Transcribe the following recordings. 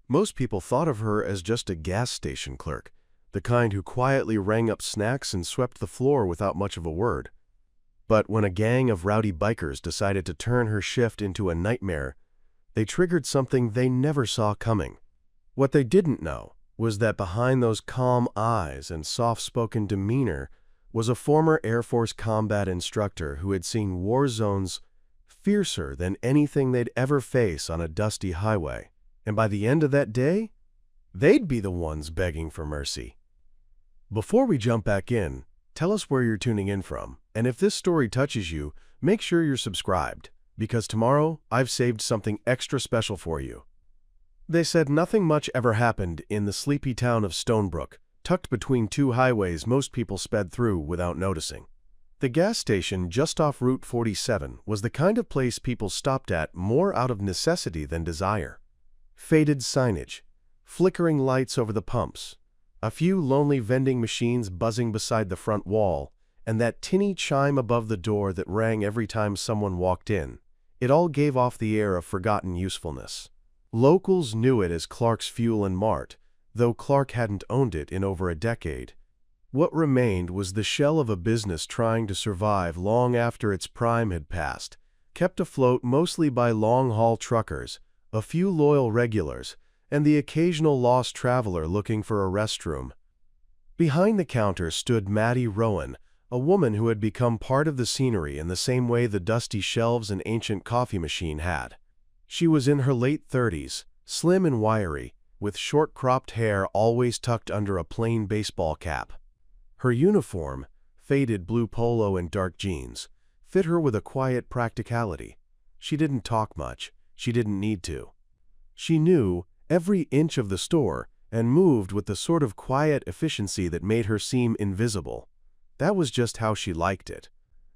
Most people thought of her as just a gas station clerk, the kind who quietly rang up snacks and swept the floor without much of a word. But when a gang of rowdy bikers decided to turn her shift into a nightmare, they triggered something they never saw coming. What they didn't know was that behind those calm eyes and soft-spoken demeanor was a former Air Force combat instructor who had seen war zones fiercer than anything they'd ever face on a dusty highway. And by the end of that day, they'd be the ones begging for mercy. Before we jump back in, tell us where you're tuning in from, and if this story touches you, make sure you're subscribed, because tomorrow I've saved something extra special for you. They said nothing much ever happened in the sleepy town of Stonebrook, tucked between two highways most people sped through without noticing. The gas station just off Route 47 was the kind of place people stopped at more out of necessity than desire. Faded signage, flickering lights over the pumps, a few lonely vending machines buzzing beside the front wall, and that tinny chime above the door that rang every time someone walked in. It all gave off the air of forgotten usefulness. Locals knew it as Clark's Fuel and Mart, though Clark hadn't owned it in over a decade. What remained was the shell of a business trying to survive long after its prime had passed, kept afloat mostly by long-haul truckers, a few loyal regulars, and the occasional lost traveler looking for a restroom. Behind the counter stood Maddie Rowan, a woman who had become part of the scenery in the same way the dusty shelves and ancient coffee machine had. She was in her late 30s, slim and wiry, with short-cropped hair always tucked under a plain baseball cap. Her uniform, faded blue polo and dark jeans, fit her with a quiet practicality. She didn't talk much. She didn't need to. She knew every inch of the store and moved with the sort of quiet efficiency that made her seem invisible. That was just how she liked it.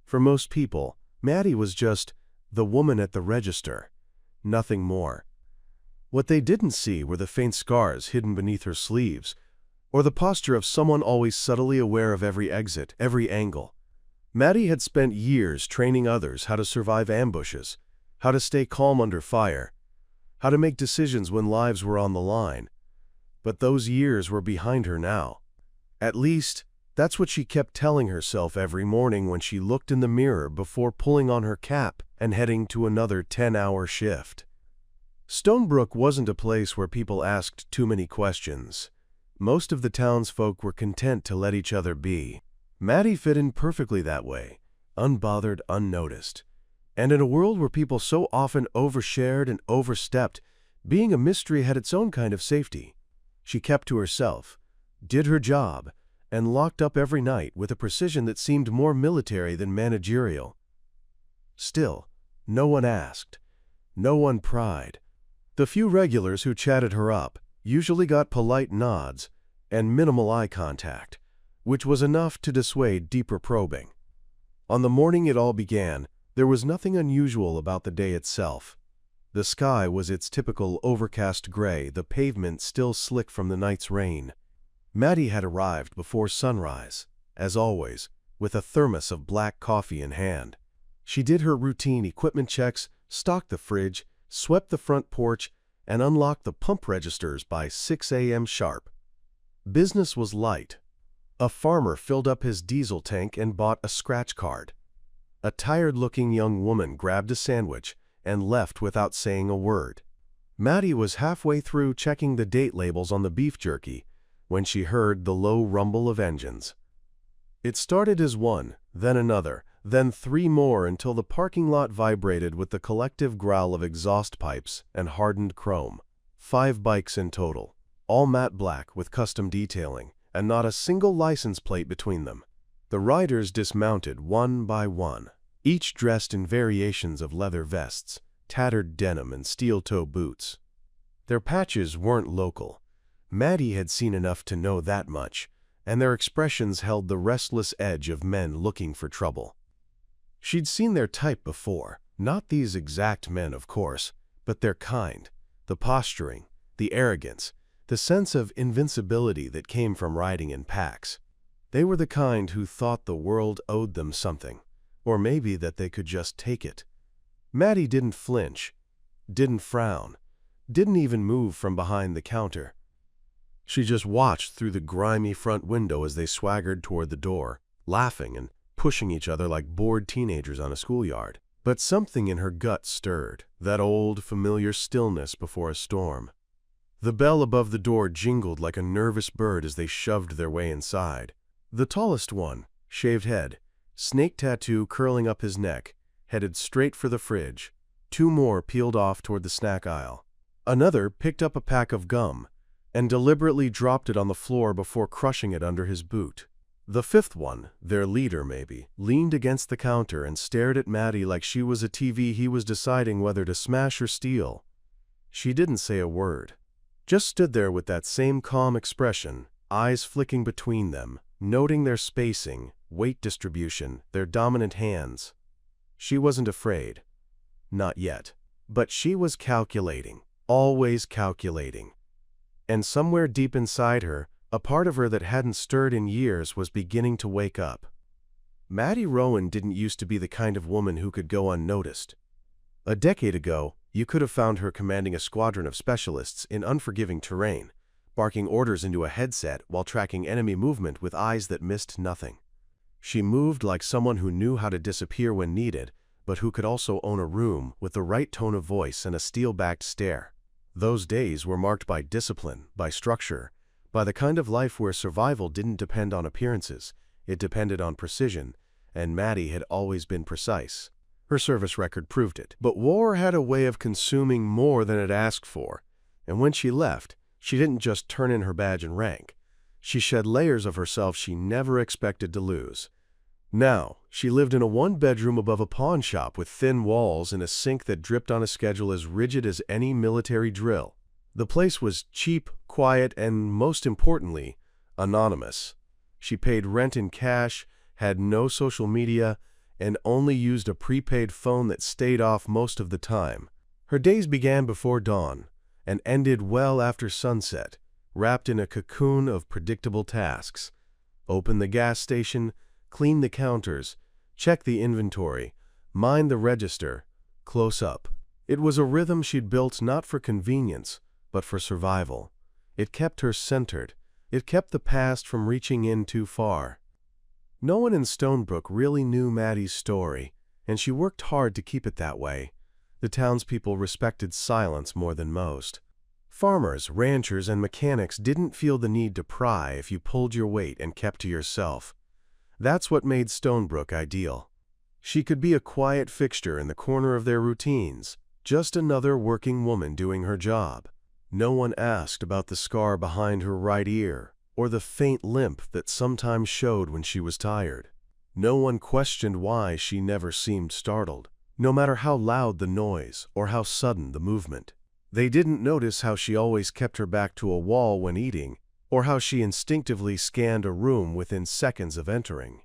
For most people, Maddie was just the woman at the register, nothing more. What they didn't see were the faint scars hidden beneath her sleeves, or the posture of someone always subtly aware of every exit, every angle. Maddie had spent years training others how to survive ambushes, how to stay calm under fire, how to make decisions when lives were on the line. But those years were behind her now. At least, that's what she kept telling herself every morning when she looked in the mirror before pulling on her cap and heading to another 10-hour shift. Stonebrook wasn't a place where people asked too many questions. Most of the townsfolk were content to let each other be. Maddie fit in perfectly that way, unbothered, unnoticed. And in a world where people so often overshared and overstepped, being a mystery had its own kind of safety. She kept to herself, did her job, and locked up every night with a precision that seemed more military than managerial. Still, no one asked. No one pried. The few regulars who chatted her up usually got polite nods and minimal eye contact, which was enough to dissuade deeper probing. On the morning it all began, there was nothing unusual about the day itself. The sky was its typical overcast gray, the pavement still slick from the night's rain. Maddie had arrived before sunrise, as always, with a thermos of black coffee in hand. She did her routine equipment checks, stocked the fridge, swept the front porch, and unlocked the pump registers by 6 a.m. sharp. Business was light. A farmer filled up his diesel tank and bought a scratch card. A tired-looking young woman grabbed a sandwich and left without saying a word. Maddie was halfway through checking the date labels on the beef jerky when she heard the low rumble of engines. It started as one, then another, then three more until the parking lot vibrated with the collective growl of exhaust pipes and hardened chrome. 5 bikes in total, all matte black with custom detailing, and not a single license plate between them. The riders dismounted one by one, each dressed in variations of leather vests, tattered denim, and steel-toe boots. Their patches weren't local. Maddie had seen enough to know that much, and their expressions held the restless edge of men looking for trouble. She'd seen their type before, not these exact men, of course, but their kind, the posturing, the arrogance, the sense of invincibility that came from riding in packs. They were the kind who thought the world owed them something, or maybe that they could just take it. Maddie didn't flinch, didn't frown, didn't even move from behind the counter. She just watched through the grimy front window as they swaggered toward the door, laughing and pushing each other like bored teenagers on a schoolyard. But something in her gut stirred, that old, familiar stillness before a storm. The bell above the door jingled like a nervous bird as they shoved their way inside. The tallest one, shaved head, snake tattoo curling up his neck, headed straight for the fridge. 2 more peeled off toward the snack aisle. Another picked up a pack of gum and deliberately dropped it on the floor before crushing it under his boot. The 5th one, their leader maybe, leaned against the counter and stared at Maddie like she was a TV he was deciding whether to smash or steal. She didn't say a word, just stood there with that same calm expression, eyes flicking between them, noting their spacing, weight distribution, their dominant hands. She wasn't afraid. Not yet. But she was calculating, always calculating. And somewhere deep inside her, a part of her that hadn't stirred in years was beginning to wake up. Maddie Rowan didn't used to be the kind of woman who could go unnoticed. A decade ago, you could have found her commanding a squadron of specialists in unforgiving terrain, barking orders into a headset while tracking enemy movement with eyes that missed nothing. She moved like someone who knew how to disappear when needed, but who could also own a room with the right tone of voice and a steel-backed stare. Those days were marked by discipline, by structure, by the kind of life where survival didn't depend on appearances, it depended on precision, and Maddie had always been precise. Her service record proved it. But war had a way of consuming more than it asked for, and when she left, she didn't just turn in her badge and rank. She shed layers of herself she never expected to lose. Now, she lived in a 1-bedroom above a pawn shop with thin walls and a sink that dripped on a schedule as rigid as any military drill. The place was cheap, quiet, and, most importantly, anonymous. She paid rent in cash, had no social media, and only used a prepaid phone that stayed off most of the time. Her days began before dawn and ended well after sunset, wrapped in a cocoon of predictable tasks. Open the gas station, clean the counters, check the inventory, mind the register, close up. It was a rhythm she'd built not for convenience, but for survival. It kept her centered. It kept the past from reaching in too far. No one in Stonebrook really knew Maddie's story, and she worked hard to keep it that way. The townspeople respected silence more than most. Farmers, ranchers, and mechanics didn't feel the need to pry if you pulled your weight and kept to yourself. That's what made Stonebrook ideal. She could be a quiet fixture in the corner of their routines, just another working woman doing her job. No one asked about the scar behind her right ear, or the faint limp that sometimes showed when she was tired. No one questioned why she never seemed startled, no matter how loud the noise or how sudden the movement. They didn't notice how she always kept her back to a wall when eating, or how she instinctively scanned a room within seconds of entering.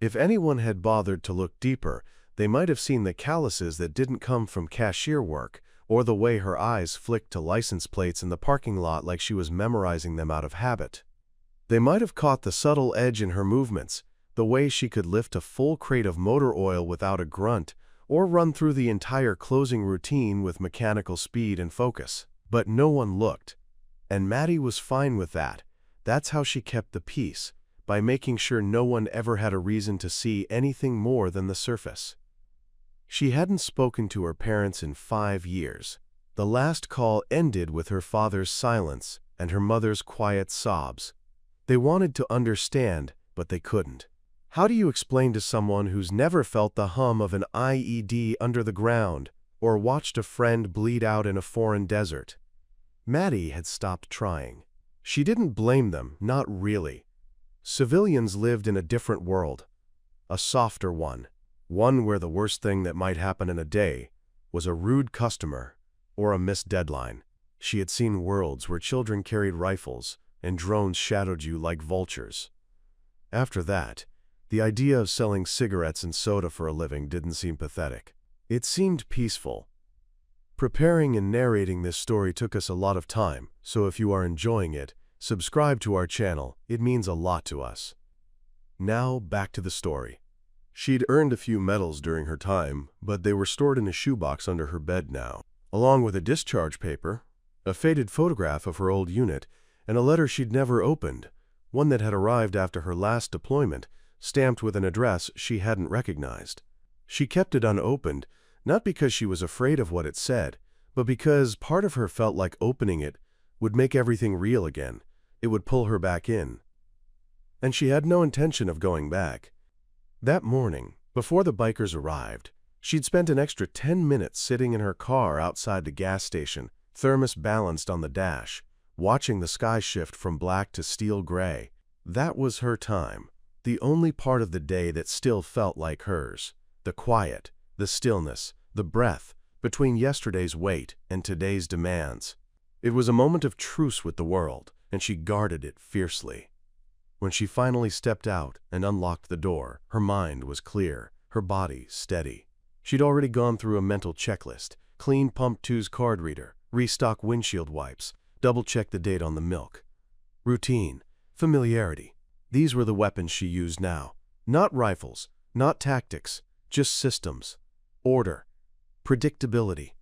If anyone had bothered to look deeper, they might have seen the calluses that didn't come from cashier work, or the way her eyes flicked to license plates in the parking lot like she was memorizing them out of habit. They might have caught the subtle edge in her movements, the way she could lift a full crate of motor oil without a grunt, or run through the entire closing routine with mechanical speed and focus. But no one looked. And Maddie was fine with that. That's how she kept the peace, by making sure no one ever had a reason to see anything more than the surface. She hadn't spoken to her parents in 5 years. The last call ended with her father's silence and her mother's quiet sobs. They wanted to understand, but they couldn't. How do you explain to someone who's never felt the hum of an IED under the ground or watched a friend bleed out in a foreign desert? Maddie had stopped trying. She didn't blame them, not really. Civilians lived in a different world, a softer one where the worst thing that might happen in a day was a rude customer or a missed deadline. She had seen worlds where children carried rifles and drones shadowed you like vultures. After that, the idea of selling cigarettes and soda for a living didn't seem pathetic. It seemed peaceful. Preparing and narrating this story took us a lot of time, so if you are enjoying it, subscribe to our channel. It means a lot to us. Now back to the story. She'd earned a few medals during her time, but they were stored in a shoebox under her bed now. Along with a discharge paper, a faded photograph of her old unit, and a letter she'd never opened, one that had arrived after her last deployment, stamped with an address she hadn't recognized. She kept it unopened, not because she was afraid of what it said, but because part of her felt like opening it would make everything real again. It would pull her back in. And she had no intention of going back. That morning, before the bikers arrived, she'd spent an extra 10 minutes sitting in her car outside the gas station, thermos balanced on the dash, watching the sky shift from black to steel gray. That was her time, the only part of the day that still felt like hers. The quiet, the stillness, the breath between yesterday's wait and today's demands. It was a moment of truce with the world, and she guarded it fiercely. When she finally stepped out and unlocked the door, her mind was clear, her body steady. She'd already gone through a mental checklist: clean Pump 2's card reader, restock windshield wipes, double-check the date on the milk. Routine, familiarity. These were the weapons she used now. Not rifles, not tactics, just systems. Order. Predictability.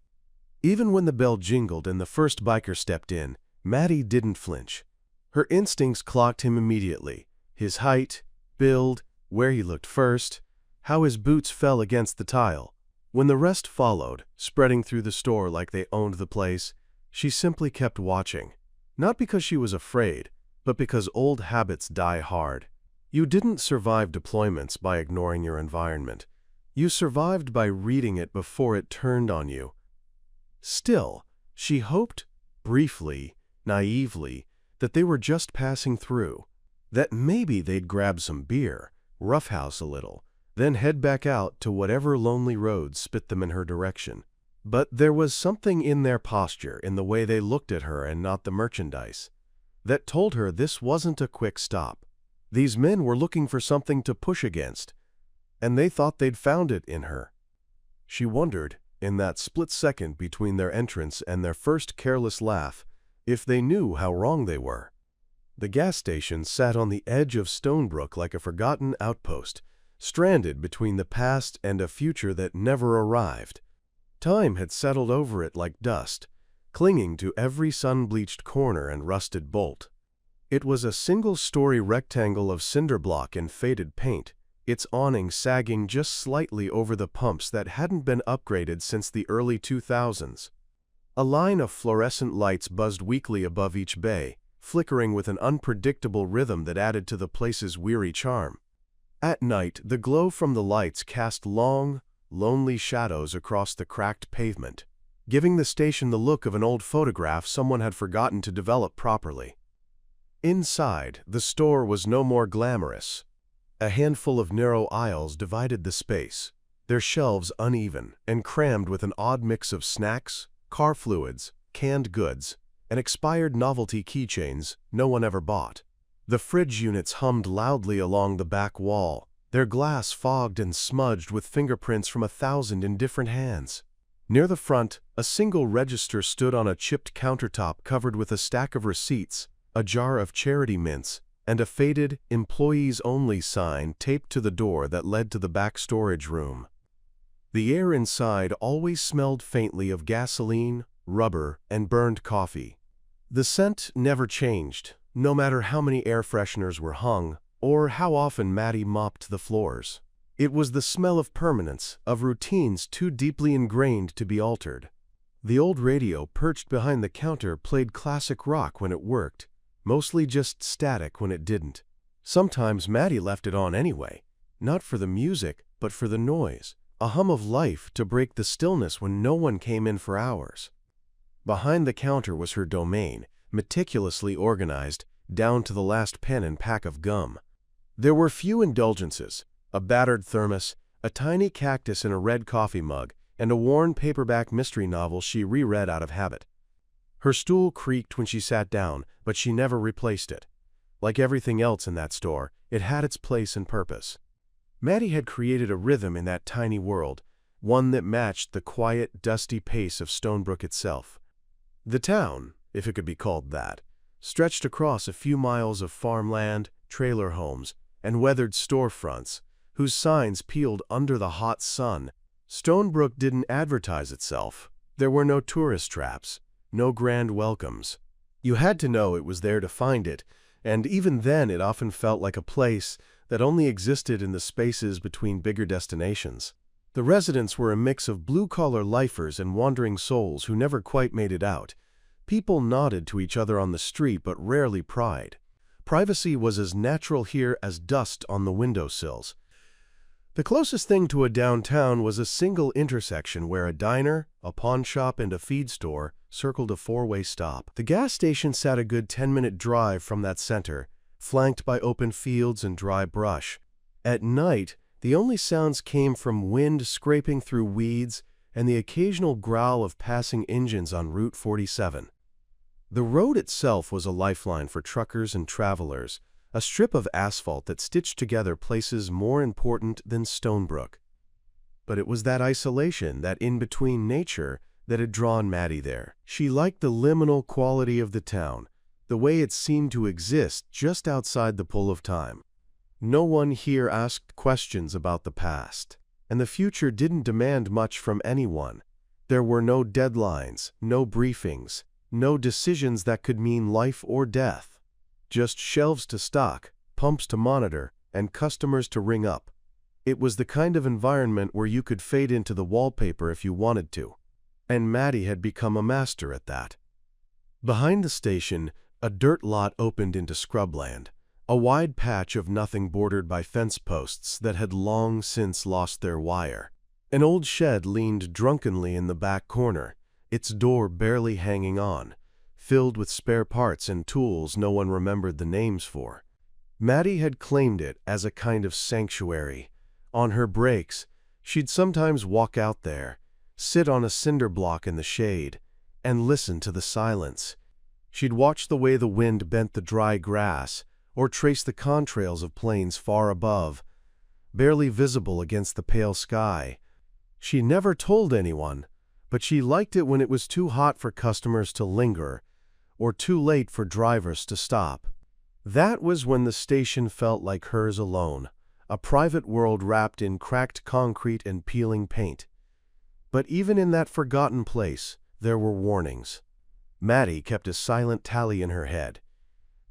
Even when the bell jingled and the first biker stepped in, Maddie didn't flinch. Her instincts clocked him immediately. His height, build, where he looked first, how his boots fell against the tile. When the rest followed, spreading through the store like they owned the place, she simply kept watching. Not because she was afraid, but because old habits die hard. You didn't survive deployments by ignoring your environment. You survived by reading it before it turned on you. Still, she hoped, briefly, naively, that they were just passing through, that maybe they'd grab some beer, roughhouse a little, then head back out to whatever lonely road spit them in her direction. But there was something in their posture, in the way they looked at her and not the merchandise, that told her this wasn't a quick stop. These men were looking for something to push against, and they thought they'd found it in her. She wondered, in that split second between their entrance and their first careless laugh, if they knew how wrong they were. The gas station sat on the edge of Stonebrook like a forgotten outpost, stranded between the past and a future that never arrived. Time had settled over it like dust, clinging to every sun-bleached corner and rusted bolt. It was a single-story rectangle of cinder block and faded paint, its awning sagging just slightly over the pumps that hadn't been upgraded since the early 2000s. A line of fluorescent lights buzzed weakly above each bay, flickering with an unpredictable rhythm that added to the place's weary charm. At night, the glow from the lights cast long, lonely shadows across the cracked pavement, giving the station the look of an old photograph someone had forgotten to develop properly. Inside, the store was no more glamorous. A handful of narrow aisles divided the space, their shelves uneven and crammed with an odd mix of snacks, car fluids, canned goods, and expired novelty keychains no one ever bought. The fridge units hummed loudly along the back wall, their glass fogged and smudged with fingerprints from 1,000 indifferent hands. Near the front, a single register stood on a chipped countertop covered with a stack of receipts, a jar of charity mints, and a faded "Employees Only" sign taped to the door that led to the back storage room. The air inside always smelled faintly of gasoline, rubber, and burned coffee. The scent never changed, no matter how many air fresheners were hung, or how often Maddie mopped the floors. It was the smell of permanence, of routines too deeply ingrained to be altered. The old radio perched behind the counter played classic rock when it worked, mostly just static when it didn't. Sometimes Maddie left it on anyway, not for the music, but for the noise, a hum of life to break the stillness when no one came in for hours. Behind the counter was her domain, meticulously organized, down to the last pen and pack of gum. There were few indulgences: a battered thermos, a tiny cactus in a red coffee mug, and a worn paperback mystery novel she reread out of habit. Her stool creaked when she sat down, but she never replaced it. Like everything else in that store, it had its place and purpose. Maddie had created a rhythm in that tiny world, one that matched the quiet, dusty pace of Stonebrook itself. The town, if it could be called that, stretched across a few miles of farmland, trailer homes, and weathered storefronts, whose signs peeled under the hot sun. Stonebrook didn't advertise itself. There were no tourist traps. no grand welcomes. You had to know it was there to find it, and even then it often felt like a place that only existed in the spaces between bigger destinations. The residents were a mix of blue-collar lifers and wandering souls who never quite made it out. People nodded to each other on the street but rarely pried. Privacy was as natural here as dust on the windowsills. The closest thing to a downtown was a single intersection where a diner, a pawn shop, and a feed store circled a four-way stop. The gas station sat a good 10-minute drive from that center, flanked by open fields and dry brush. At night, the only sounds came from wind scraping through weeds and the occasional growl of passing engines on Route 47. The road itself was a lifeline for truckers and travelers, a strip of asphalt that stitched together places more important than Stonebrook. But it was that isolation, that in-between nature, that had drawn Maddie there. She liked the liminal quality of the town, the way it seemed to exist just outside the pull of time. No one here asked questions about the past, and the future didn't demand much from anyone. There were no deadlines, no briefings, no decisions that could mean life or death. Just shelves to stock, pumps to monitor, and customers to ring up. It was the kind of environment where you could fade into the wallpaper if you wanted to, and Maddie had become a master at that. Behind the station, a dirt lot opened into scrubland, a wide patch of nothing bordered by fence posts that had long since lost their wire. An old shed leaned drunkenly in the back corner, its door barely hanging on, filled with spare parts and tools no one remembered the names for. Maddie had claimed it as a kind of sanctuary. On her breaks, she'd sometimes walk out there, sit on a cinder block in the shade, and listen to the silence. She'd watch the way the wind bent the dry grass, or trace the contrails of plains far above, barely visible against the pale sky. She never told anyone, but she liked it when it was too hot for customers to linger, or too late for drivers to stop. That was when the station felt like hers alone, a private world wrapped in cracked concrete and peeling paint. But even in that forgotten place, there were warnings. Maddie kept a silent tally in her head.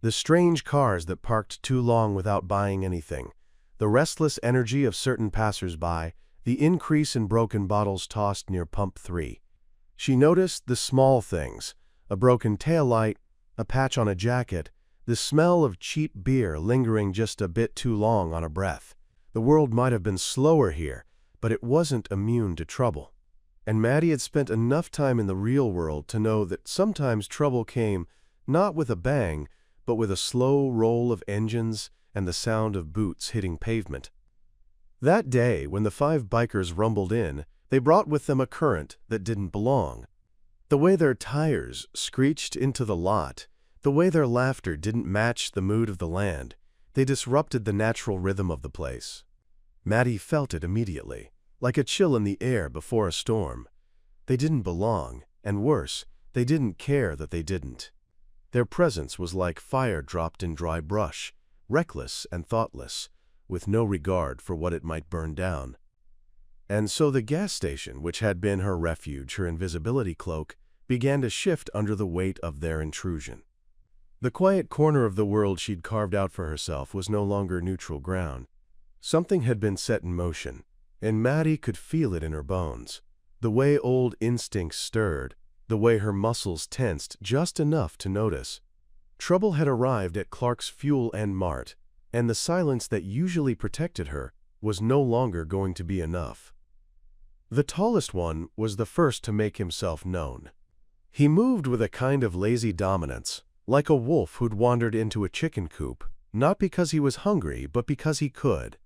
The strange cars that parked too long without buying anything, the restless energy of certain passers-by, the increase in broken bottles tossed near Pump 3. She noticed the small things, a broken taillight, a patch on a jacket, the smell of cheap beer lingering just a bit too long on a breath. The world might have been slower here, but it wasn't immune to trouble. And Maddie had spent enough time in the real world to know that sometimes trouble came not with a bang, but with a slow roll of engines and the sound of boots hitting pavement. That day, when the 5 bikers rumbled in, they brought with them a current that didn't belong. The way their tires screeched into the lot, the way their laughter didn't match the mood of the land, they disrupted the natural rhythm of the place. Maddie felt it immediately, like a chill in the air before a storm. They didn't belong, and worse, they didn't care that they didn't. Their presence was like fire dropped in dry brush, reckless and thoughtless, with no regard for what it might burn down. And so the gas station, which had been her refuge, her invisibility cloak, began to shift under the weight of their intrusion. The quiet corner of the world she'd carved out for herself was no longer neutral ground. Something had been set in motion, and Maddie could feel it in her bones. The way old instincts stirred, the way her muscles tensed just enough to notice. Trouble had arrived at Clark's Fuel and Mart, and the silence that usually protected her was no longer going to be enough. The tallest one was the first to make himself known. He moved with a kind of lazy dominance, like a wolf who'd wandered into a chicken coop, not because he was hungry, but because he could.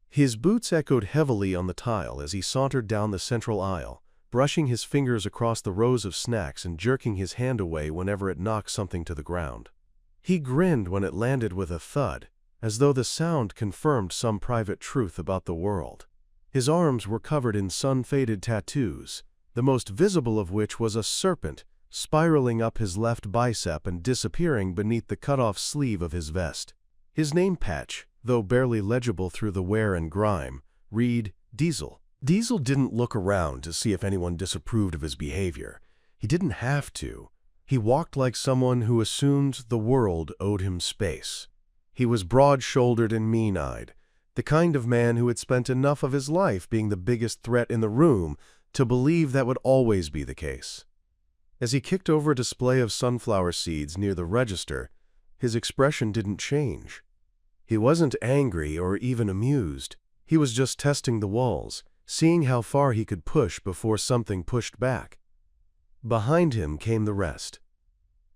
His boots echoed heavily on the tile as he sauntered down the central aisle, brushing his fingers across the rows of snacks and jerking his hand away whenever it knocked something to the ground. He grinned when it landed with a thud, as though the sound confirmed some private truth about the world. His arms were covered in sun-faded tattoos, the most visible of which was a serpent spiraling up his left bicep and disappearing beneath the cut-off sleeve of his vest. His name patch, though barely legible through the wear and grime, read Diesel. Diesel didn't look around to see if anyone disapproved of his behavior. He didn't have to. He walked like someone who assumed the world owed him space. He was broad-shouldered and mean-eyed, the kind of man who had spent enough of his life being the biggest threat in the room to believe that would always be the case. As he kicked over a display of sunflower seeds near the register, his expression didn't change. He wasn't angry or even amused. He was just testing the walls, seeing how far he could push before something pushed back. Behind him came the rest.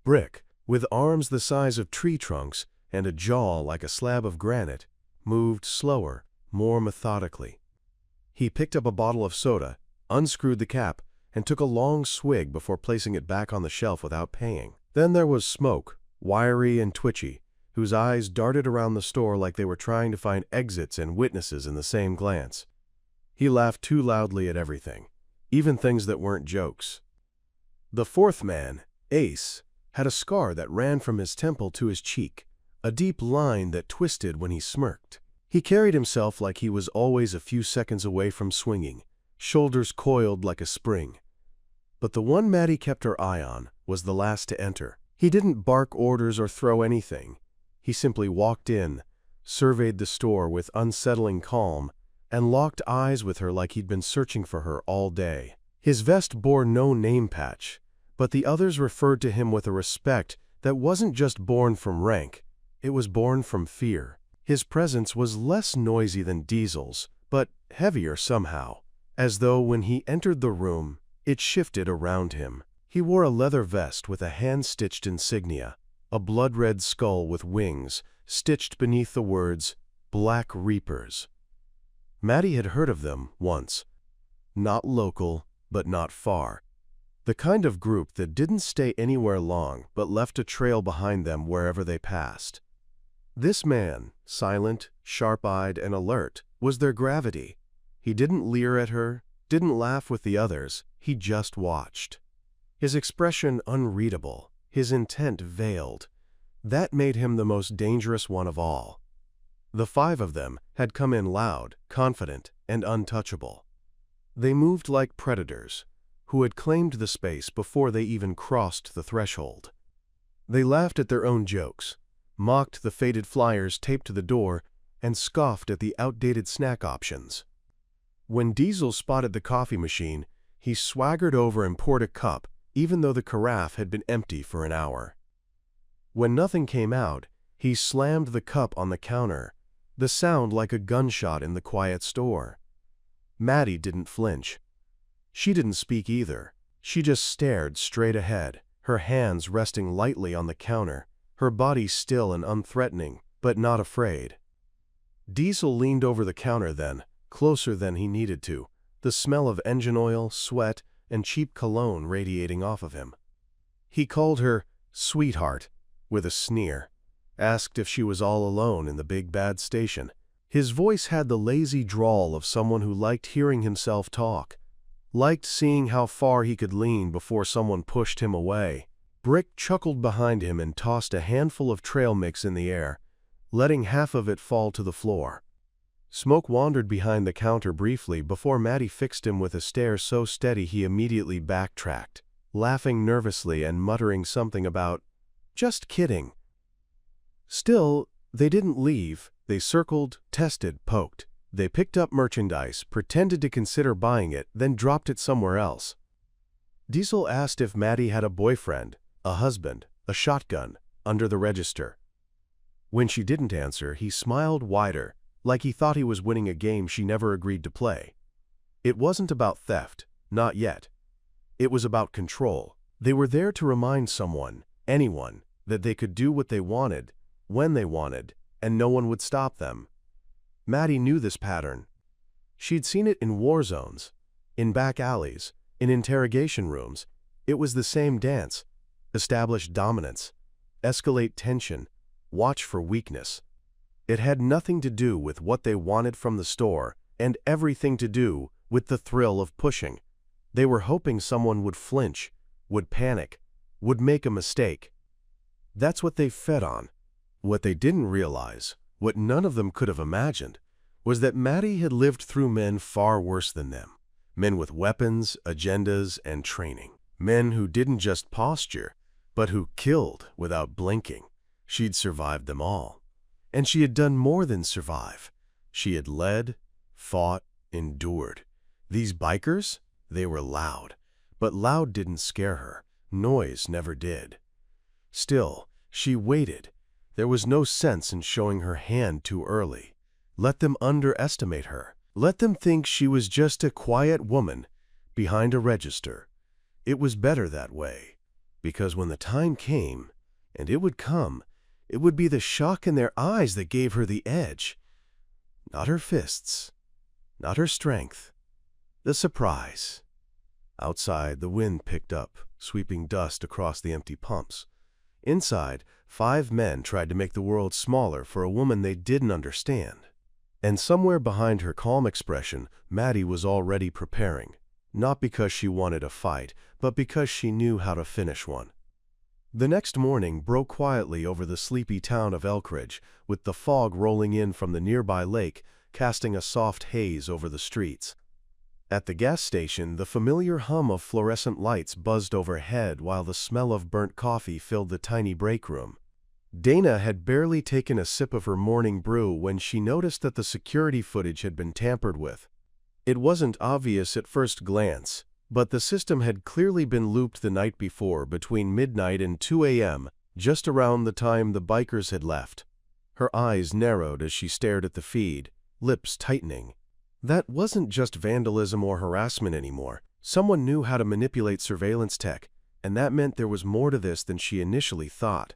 Brick, with arms the size of tree trunks and a jaw like a slab of granite, moved slower, more methodically. He picked up a bottle of soda, unscrewed the cap, and took a long swig before placing it back on the shelf without paying. Then there was Smoke, wiry and twitchy, whose eyes darted around the store like they were trying to find exits and witnesses in the same glance. He laughed too loudly at everything, even things that weren't jokes. The fourth man, Ace, had a scar that ran from his temple to his cheek, a deep line that twisted when he smirked. He carried himself like he was always a few seconds away from swinging, shoulders coiled like a spring. But the one Maddie kept her eye on was the last to enter. He didn't bark orders or throw anything. He simply walked in, surveyed the store with unsettling calm, and locked eyes with her like he'd been searching for her all day. His vest bore no name patch, but the others referred to him with a respect that wasn't just born from rank, it was born from fear. His presence was less noisy than Diesel's, but heavier somehow, as though when he entered the room, it shifted around him. He wore a leather vest with a hand-stitched insignia, a blood-red skull with wings, stitched beneath the words, Black Reapers. Maddie had heard of them once. Not local, but not far. The kind of group that didn't stay anywhere long, but left a trail behind them wherever they passed. This man, silent, sharp-eyed, and alert, was their gravity. He didn't leer at her, didn't laugh with the others, he just watched. His expression unreadable, his intent veiled. That made him the most dangerous one of all. The five of them had come in loud, confident, and untouchable. They moved like predators, who had claimed the space before they even crossed the threshold. They laughed at their own jokes, mocked the faded flyers taped to the door, and scoffed at the outdated snack options. When Diesel spotted the coffee machine, he swaggered over and poured a cup, even though the carafe had been empty for an hour. When nothing came out, he slammed the cup on the counter, the sound like a gunshot in the quiet store. Maddie didn't flinch. She didn't speak either. She just stared straight ahead, her hands resting lightly on the counter, her body still and unthreatening, but not afraid. Diesel leaned over the counter then, closer than he needed to, the smell of engine oil, sweat, and cheap cologne radiating off of him. He called her sweetheart with a sneer, asked if she was all alone in the big bad station. His voice had the lazy drawl of someone who liked hearing himself talk, liked seeing how far he could lean before someone pushed him away. Brick chuckled behind him and tossed a handful of trail mix in the air, letting half of it fall to the floor. Smoke wandered behind the counter briefly before Maddie fixed him with a stare so steady he immediately backtracked, laughing nervously and muttering something about, "Just kidding." Still, they didn't leave. They circled, tested, poked. They picked up merchandise, pretended to consider buying it, then dropped it somewhere else. Diesel asked if Maddie had a boyfriend, a husband, a shotgun, under the register. When she didn't answer, he smiled wider, like he thought he was winning a game she never agreed to play. It wasn't about theft, not yet. It was about control. They were there to remind someone, anyone, that they could do what they wanted, when they wanted, and no one would stop them. Maddie knew this pattern. She'd seen it in war zones, in back alleys, in interrogation rooms. It was the same dance. Establish dominance, escalate tension, watch for weakness. It had nothing to do with what they wanted from the store and everything to do with the thrill of pushing. They were hoping someone would flinch, would panic, would make a mistake. That's what they fed on. What they didn't realize, what none of them could have imagined, was that Maddie had lived through men far worse than them. Men with weapons, agendas, and training. Men who didn't just posture, but who killed without blinking. She'd survived them all. And she had done more than survive. She had led, fought, endured. These bikers, they were loud. But loud didn't scare her. Noise never did. Still, she waited. There was no sense in showing her hand too early. Let them underestimate her. Let them think she was just a quiet woman behind a register. It was better that way, because when the time came, and it would come, it would be the shock in their eyes that gave her the edge. Not her fists, not her strength, the surprise. Outside, the wind picked up, sweeping dust across the empty pumps. Inside, 5 men tried to make the world smaller for a woman they didn't understand. And somewhere behind her calm expression, Maddie was already preparing, not because she wanted a fight, but because she knew how to finish one. The next morning broke quietly over the sleepy town of Elkridge, with the fog rolling in from the nearby lake, casting a soft haze over the streets. At the gas station, the familiar hum of fluorescent lights buzzed overhead while the smell of burnt coffee filled the tiny break room. Dana had barely taken a sip of her morning brew when she noticed that the security footage had been tampered with. It wasn't obvious at first glance, but the system had clearly been looped the night before between midnight and 2 a.m., just around the time the bikers had left. Her eyes narrowed as she stared at the feed, lips tightening. That wasn't just vandalism or harassment anymore. Someone knew how to manipulate surveillance tech, and that meant there was more to this than she initially thought.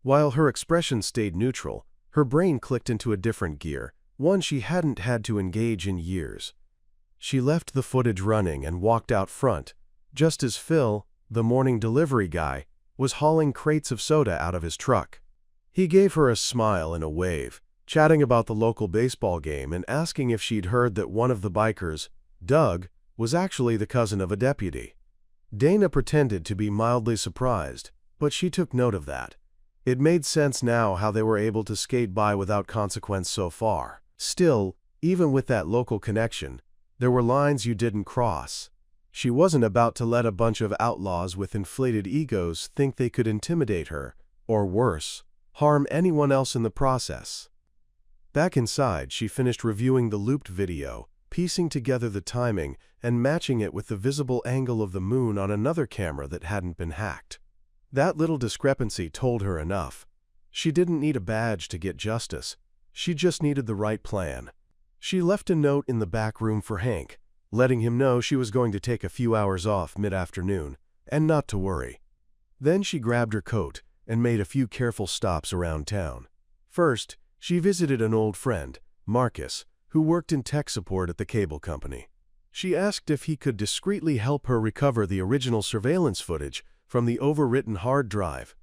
While her expression stayed neutral, her brain clicked into a different gear, one she hadn't had to engage in years. She left the footage running and walked out front, just as Phil, the morning delivery guy, was hauling crates of soda out of his truck. He gave her a smile and a wave, chatting about the local baseball game and asking if she'd heard that one of the bikers, Doug, was actually the cousin of a deputy. Dana pretended to be mildly surprised, but she took note of that. It made sense now how they were able to skate by without consequence so far. Still, even with that local connection, there were lines you didn't cross. She wasn't about to let a bunch of outlaws with inflated egos think they could intimidate her, or worse, harm anyone else in the process. Back inside, she finished reviewing the looped video, piecing together the timing and matching it with the visible angle of the moon on another camera that hadn't been hacked. That little discrepancy told her enough. She didn't need a badge to get justice. She just needed the right plan. She left a note in the back room for Hank, letting him know she was going to take a few hours off mid-afternoon, and not to worry. Then she grabbed her coat and made a few careful stops around town. First, she visited an old friend, Marcus, who worked in tech support at the cable company. She asked if he could discreetly help her recover the original surveillance footage from the overwritten hard drive.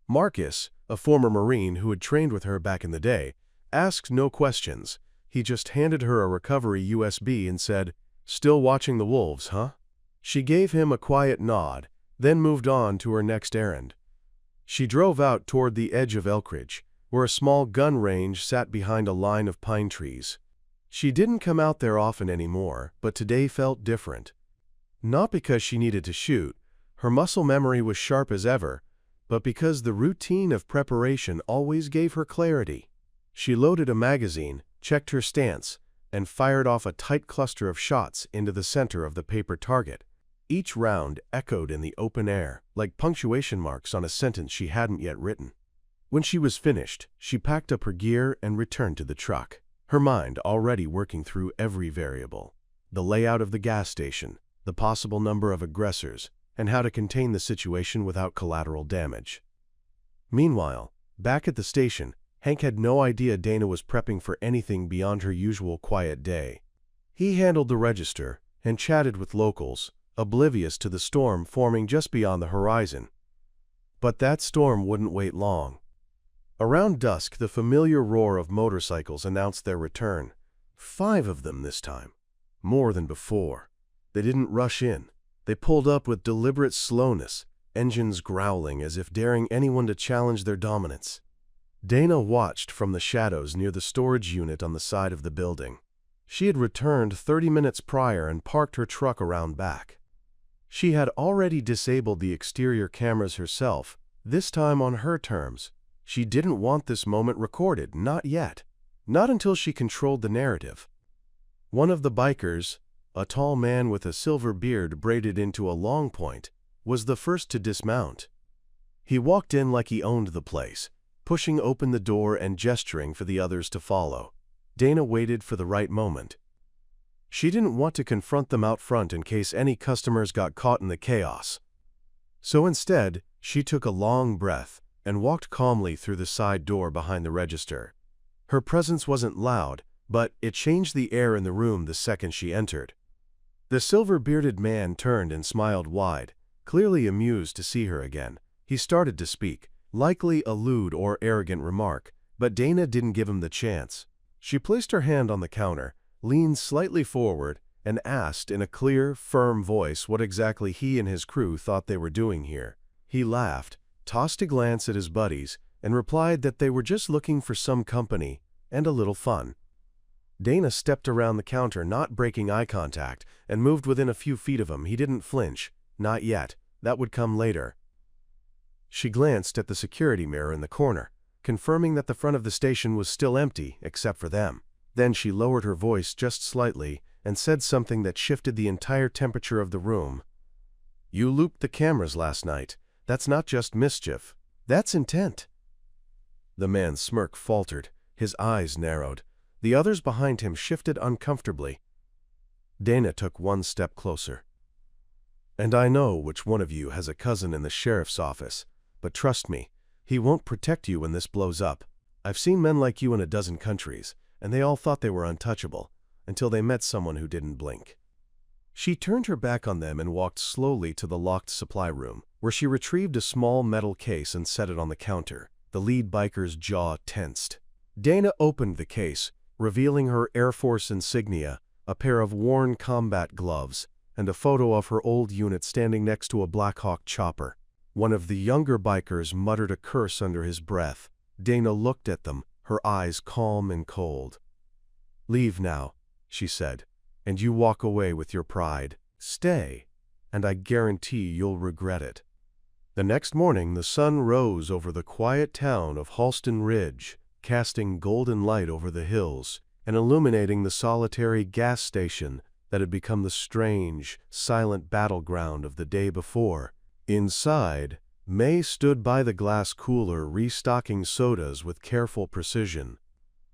Marcus, a former Marine who had trained with her back in the day, asked no questions. He just handed her a recovery USB and said, "Still watching the wolves, huh?" She gave him a quiet nod, then moved on to her next errand. She drove out toward the edge of Elkridge, where a small gun range sat behind a line of pine trees. She didn't come out there often anymore, but today felt different. Not because she needed to shoot, her muscle memory was sharp as ever, but because the routine of preparation always gave her clarity. She loaded a magazine, checked her stance, and fired off a tight cluster of shots into the center of the paper target. Each round echoed in the open air, like punctuation marks on a sentence she hadn't yet written. When she was finished, she packed up her gear and returned to the truck, her mind already working through every variable: the layout of the gas station, the possible number of aggressors, and how to contain the situation without collateral damage. Meanwhile, back at the station, Hank had no idea Dana was prepping for anything beyond her usual quiet day. He handled the register and chatted with locals, oblivious to the storm forming just beyond the horizon. But that storm wouldn't wait long. Around dusk, the familiar roar of motorcycles announced their return. 5 of them this time. More than before. They didn't rush in. They pulled up with deliberate slowness, engines growling as if daring anyone to challenge their dominance. Dana watched from the shadows near the storage unit on the side of the building. She had returned 30 minutes prior and parked her truck around back. She had already disabled the exterior cameras herself, This time on her terms. She didn't want this moment recorded, not yet. Not until she controlled the narrative. One of the bikers, a tall man with a silver beard braided into a long point, was the first to dismount. He walked in like he owned the place, pushing open the door and gesturing for the others to follow. Dana waited for the right moment. She didn't want to confront them out front in case any customers got caught in the chaos. So instead, she took a long breath and walked calmly through the side door behind the register. Her presence wasn't loud, but it changed the air in the room the second she entered. The silver-bearded man turned and smiled wide, clearly amused to see her again. He started to speak, likely a lewd or arrogant remark, but Dana didn't give him the chance. She placed her hand on the counter, leaned slightly forward, and asked in a clear, firm voice what exactly he and his crew thought they were doing here. He laughed, tossed a glance at his buddies, and replied that they were just looking for some company and a little fun. Dana stepped around the counter, not breaking eye contact, and moved within a few feet of him. He didn't flinch. Not yet. That would come later. She glanced at the security mirror in the corner, confirming that the front of the station was still empty, except for them. Then she lowered her voice just slightly and said something that shifted the entire temperature of the room. "You looped the cameras last night. That's not just mischief. That's intent." The man's smirk faltered. His eyes narrowed. The others behind him shifted uncomfortably. Dana took one step closer. "And I know which one of you has a cousin in the sheriff's office, but trust me, he won't protect you when this blows up. I've seen men like you in a dozen countries, and they all thought they were untouchable, until they met someone who didn't blink." She turned her back on them and walked slowly to the locked supply room, where she retrieved a small metal case and set it on the counter. The lead biker's jaw tensed. Dana opened the case, revealing her Air Force insignia, a pair of worn combat gloves, and a photo of her old unit standing next to a Black Hawk chopper. One of the younger bikers muttered a curse under his breath. Dana looked at them, her eyes calm and cold. "Leave now," she said, "and you walk away with your pride. Stay, and I guarantee you'll regret it." The next morning, the sun rose over the quiet town of Halston Ridge, casting golden light over the hills and illuminating the solitary gas station that had become the strange, silent battleground of the day before. Inside, May stood by the glass cooler restocking sodas with careful precision.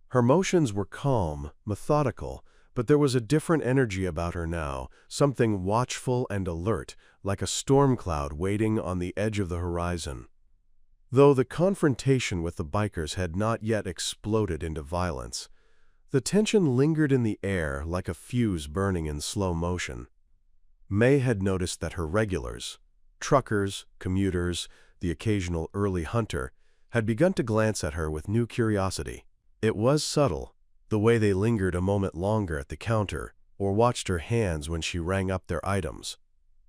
Her motions were calm, methodical, but there was a different energy about her now, something watchful and alert, like a storm cloud waiting on the edge of the horizon. Though the confrontation with the bikers had not yet exploded into violence, the tension lingered in the air like a fuse burning in slow motion. May had noticed that her regulars, truckers, commuters, the occasional early hunter, had begun to glance at her with new curiosity. It was subtle, the way they lingered a moment longer at the counter or watched her hands when she rang up their items.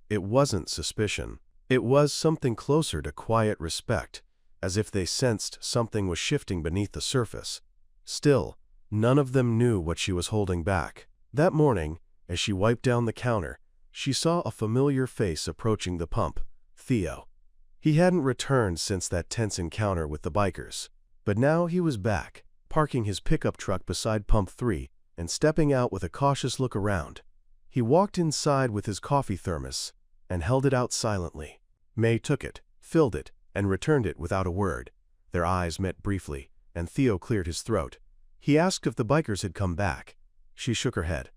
It wasn't suspicion. It was something closer to quiet respect, as if they sensed something was shifting beneath the surface. Still, none of them knew what she was holding back. That morning, as she wiped down the counter, she saw a familiar face approaching the pump, Theo. He hadn't returned since that tense encounter with the bikers, but now he was back, parking his pickup truck beside Pump 3 and stepping out with a cautious look around. He walked inside with his coffee thermos and held it out silently. May took it, filled it, and returned it without a word. Their eyes met briefly, and Theo cleared his throat. He asked if the bikers had come back. She shook her head.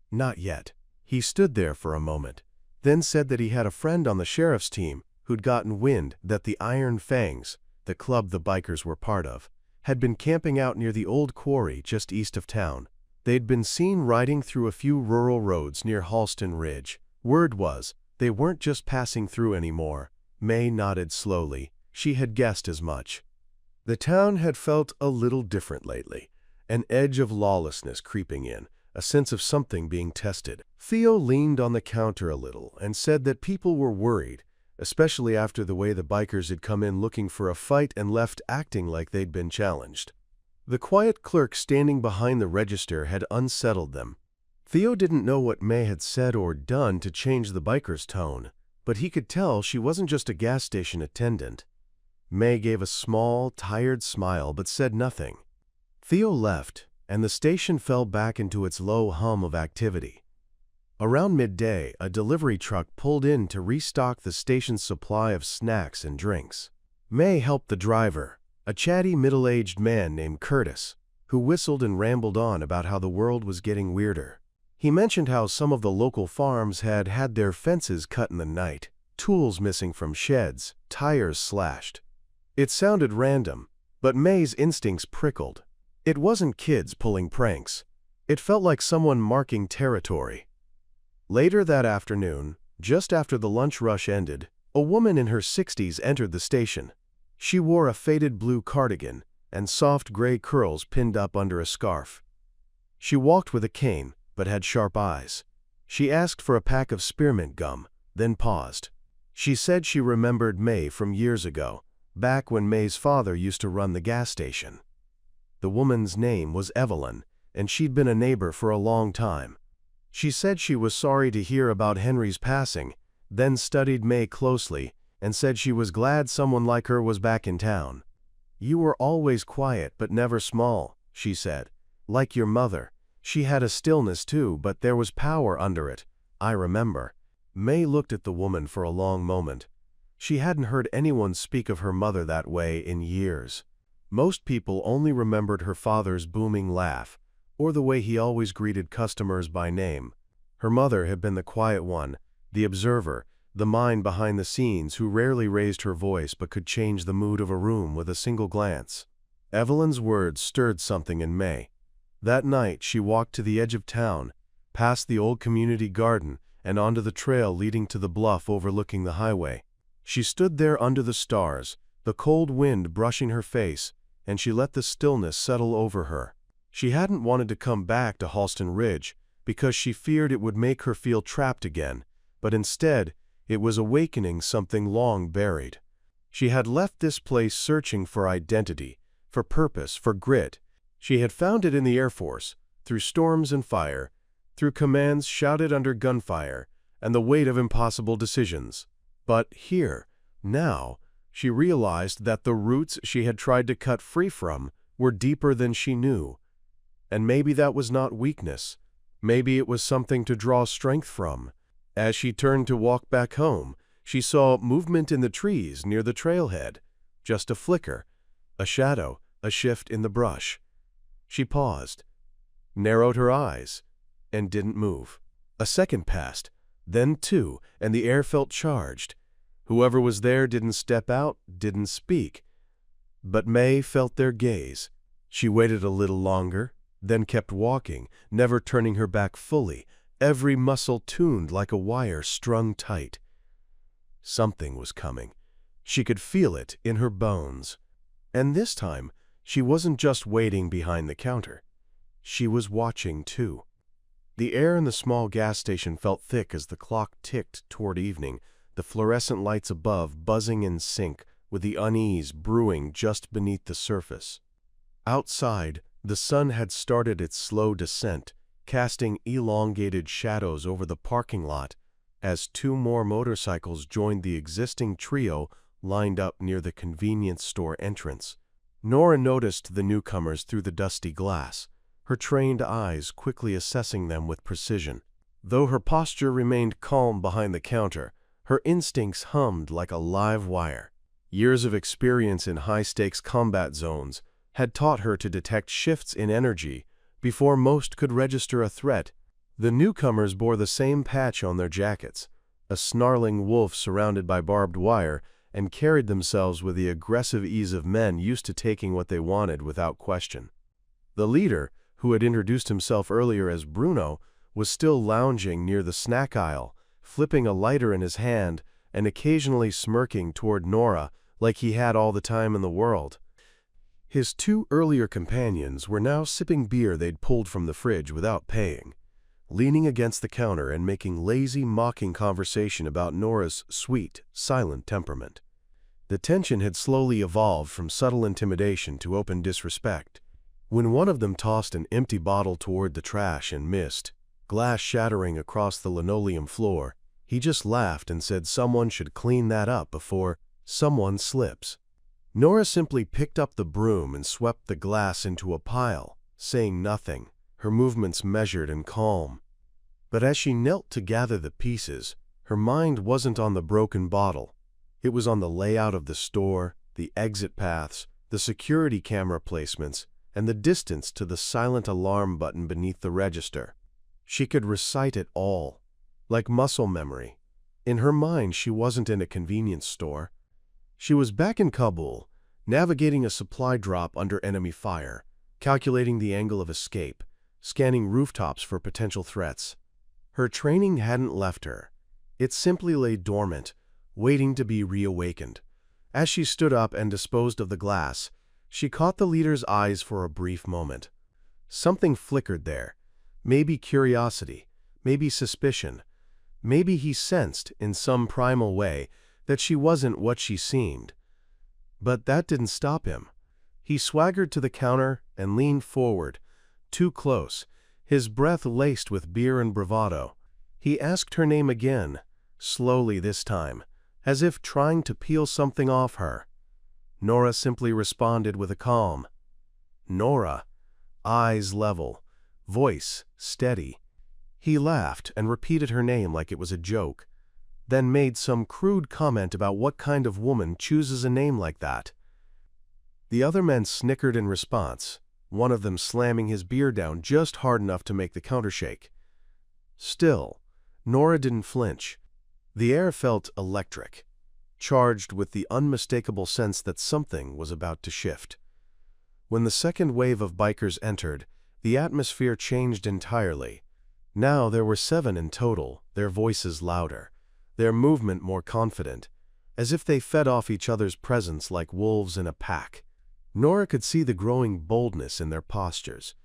Not yet. He stood there for a moment, then said that he had a friend on the sheriff's team who'd gotten wind that the Iron Fangs, the club the bikers were part of, had been camping out near the old quarry just east of town. They'd been seen riding through a few rural roads near Halston Ridge. Word was, they weren't just passing through anymore. May nodded slowly. She had guessed as much. The town had felt a little different lately, an edge of lawlessness creeping in, a sense of something being tested. Theo leaned on the counter a little and said that people were worried, especially after the way the bikers had come in looking for a fight and left acting like they'd been challenged. The quiet clerk standing behind the register had unsettled them. Theo didn't know what May had said or done to change the biker's tone, but he could tell she wasn't just a gas station attendant. May gave a small, tired smile but said nothing. Theo left, and the station fell back into its low hum of activity. Around midday, a delivery truck pulled in to restock the station's supply of snacks and drinks. May helped the driver, a chatty middle-aged man named Curtis, who whistled and rambled on about how the world was getting weirder. He mentioned how some of the local farms had had their fences cut in the night, tools missing from sheds, tires slashed. It sounded random, but May's instincts prickled. It wasn't kids pulling pranks. It felt like someone marking territory. Later that afternoon, just after the lunch rush ended, a woman in her 60s entered the station. She wore a faded blue cardigan and soft gray curls pinned up under a scarf. She walked with a cane, but had sharp eyes. She asked for a pack of spearmint gum, then paused. She said she remembered May from years ago, back when May's father used to run the gas station. The woman's name was Evelyn, and she'd been a neighbor for a long time. She said she was sorry to hear about Henry's passing, then studied May closely and said she was glad someone like her was back in town. "You were always quiet but never small," she said. "Like your mother. She had a stillness too, but there was power under it. I remember." May looked at the woman for a long moment. She hadn't heard anyone speak of her mother that way in years. Most people only remembered her father's booming laugh, or the way he always greeted customers by name. Her mother had been the quiet one, the observer, the mind behind the scenes who rarely raised her voice but could change the mood of a room with a single glance. Evelyn's words stirred something in May. That night she walked to the edge of town, past the old community garden and onto the trail leading to the bluff overlooking the highway. She stood there under the stars, the cold wind brushing her face, and she let the stillness settle over her. She hadn't wanted to come back to Halston Ridge because she feared it would make her feel trapped again, but instead, it was awakening something long buried. She had left this place searching for identity, for purpose, for grit. She had found it in the Air Force, through storms and fire, through commands shouted under gunfire, and the weight of impossible decisions. But here, now, she realized that the roots she had tried to cut free from were deeper than she knew. And maybe that was not weakness. Maybe it was something to draw strength from. As she turned to walk back home, she saw movement in the trees near the trailhead. Just a flicker, a shadow, a shift in the brush. She paused, narrowed her eyes, and didn't move. A second passed, then two, and the air felt charged. Whoever was there didn't step out, didn't speak. But May felt their gaze. She waited a little longer, then kept walking, never turning her back fully, every muscle tuned like a wire strung tight. Something was coming. She could feel it in her bones. And this time, she wasn't just waiting behind the counter. She was watching too. The air in the small gas station felt thick as the clock ticked toward evening, the fluorescent lights above buzzing in sync with the unease brewing just beneath the surface. Outside, the sun had started its slow descent, casting elongated shadows over the parking lot as two more motorcycles joined the existing trio lined up near the convenience store entrance. Nora noticed the newcomers through the dusty glass, her trained eyes quickly assessing them with precision. Though her posture remained calm behind the counter, her instincts hummed like a live wire. Years of experience in high-stakes combat zones had taught her to detect shifts in energy before most could register a threat. The newcomers bore the same patch on their jackets, a snarling wolf surrounded by barbed wire, and carried themselves with the aggressive ease of men used to taking what they wanted without question. The leader, who had introduced himself earlier as Bruno, was still lounging near the snack aisle, flipping a lighter in his hand and occasionally smirking toward Nora like he had all the time in the world. His two earlier companions were now sipping beer they'd pulled from the fridge without paying, leaning against the counter and making lazy, mocking conversation about Nora's sweet, silent temperament. The tension had slowly evolved from subtle intimidation to open disrespect. When one of them tossed an empty bottle toward the trash and missed, glass shattering across the linoleum floor, he just laughed and said someone should clean that up before someone slips. Nora simply picked up the broom and swept the glass into a pile, saying nothing, her movements measured and calm. But as she knelt to gather the pieces, her mind wasn't on the broken bottle. It was on the layout of the store, the exit paths, the security camera placements, and the distance to the silent alarm button beneath the register. She could recite it all, like muscle memory. In her mind, she wasn't in a convenience store. She was back in Kabul, navigating a supply drop under enemy fire, calculating the angle of escape, scanning rooftops for potential threats. Her training hadn't left her. It simply lay dormant, waiting to be reawakened. As she stood up and disposed of the glass, she caught the leader's eyes for a brief moment. Something flickered there. Maybe curiosity, maybe suspicion. Maybe he sensed, in some primal way, that she wasn't what she seemed. But that didn't stop him. He swaggered to the counter and leaned forward, too close, his breath laced with beer and bravado. He asked her name again, slowly this time, as if trying to peel something off her. Nora simply responded with a calm, "Nora," eyes level, voice steady. He laughed and repeated her name like it was a joke, then made some crude comment about what kind of woman chooses a name like that. The other men snickered in response, one of them slamming his beer down just hard enough to make the counter shake. Still, Nora didn't flinch. The air felt electric, charged with the unmistakable sense that something was about to shift. When the second wave of bikers entered, the atmosphere changed entirely. Now there were 7 in total, their voices louder, their movement more confident, as if they fed off each other's presence like wolves in a pack. Nora could see the growing boldness in their postures,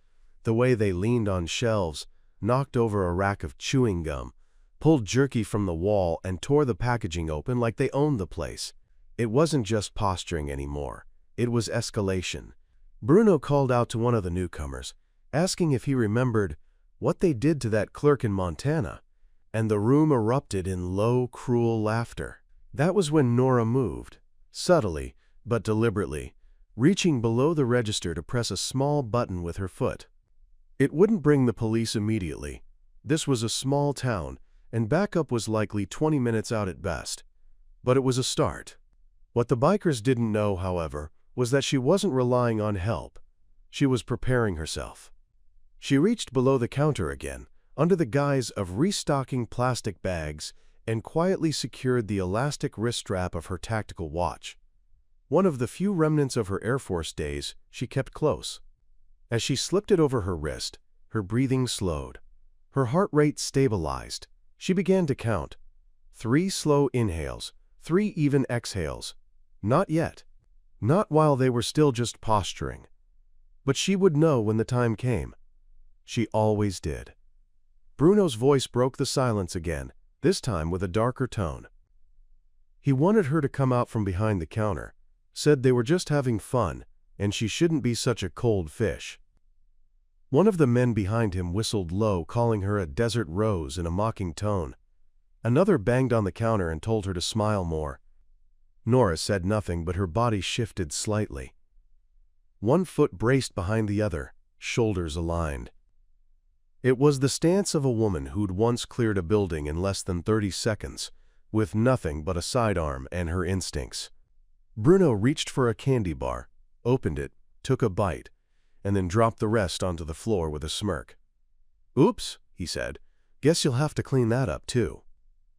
the way they leaned on shelves, knocked over a rack of chewing gum, pulled jerky from the wall and tore the packaging open like they owned the place. It wasn't just posturing anymore. It was escalation. Bruno called out to one of the newcomers, asking if he remembered what they did to that clerk in Montana, and the room erupted in low, cruel laughter. That was when Nora moved, subtly but deliberately, reaching below the register to press a small button with her foot. It wouldn't bring the police immediately. This was a small town, and backup was likely 20 minutes out at best. But it was a start. What the bikers didn't know, however, was that she wasn't relying on help. She was preparing herself. She reached below the counter again, under the guise of restocking plastic bags, and quietly secured the elastic wrist strap of her tactical watch. One of the few remnants of her Air Force days she kept close. As she slipped it over her wrist, her breathing slowed. Her heart rate stabilized. She began to count. 3 slow inhales, 3 even exhales. Not yet. Not while they were still just posturing. But she would know when the time came. She always did. Bruno's voice broke the silence again, this time with a darker tone. He wanted her to come out from behind the counter, said they were just having fun, and she shouldn't be such a cold fish. One of the men behind him whistled low, calling her a desert rose in a mocking tone. Another banged on the counter and told her to smile more. Nora said nothing, but her body shifted slightly. One foot braced behind the other, shoulders aligned. It was the stance of a woman who'd once cleared a building in less than 30 seconds, with nothing but a sidearm and her instincts. Bruno reached for a candy bar, opened it, took a bite, and then dropped the rest onto the floor with a smirk. "Oops," he said. "Guess you'll have to clean that up, too."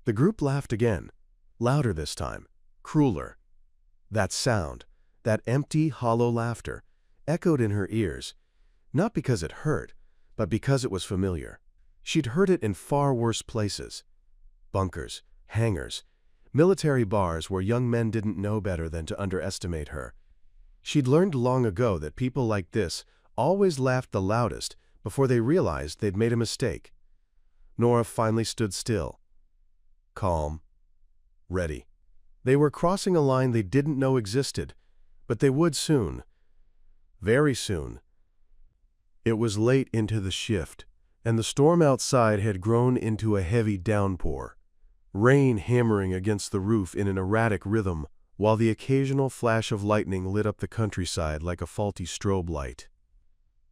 The group laughed again, louder this time, crueler. That sound, that empty, hollow laughter, echoed in her ears, not because it hurt, but because it was familiar. She'd heard it in far worse places. Bunkers, hangars, military bars where young men didn't know better than to underestimate her. She'd learned long ago that people like this always laughed the loudest before they realized they'd made a mistake. Nora finally stood still. Calm. Ready. They were crossing a line they didn't know existed, but they would soon. Very soon. It was late into the shift, and the storm outside had grown into a heavy downpour. Rain hammering against the roof in an erratic rhythm, while the occasional flash of lightning lit up the countryside like a faulty strobe light.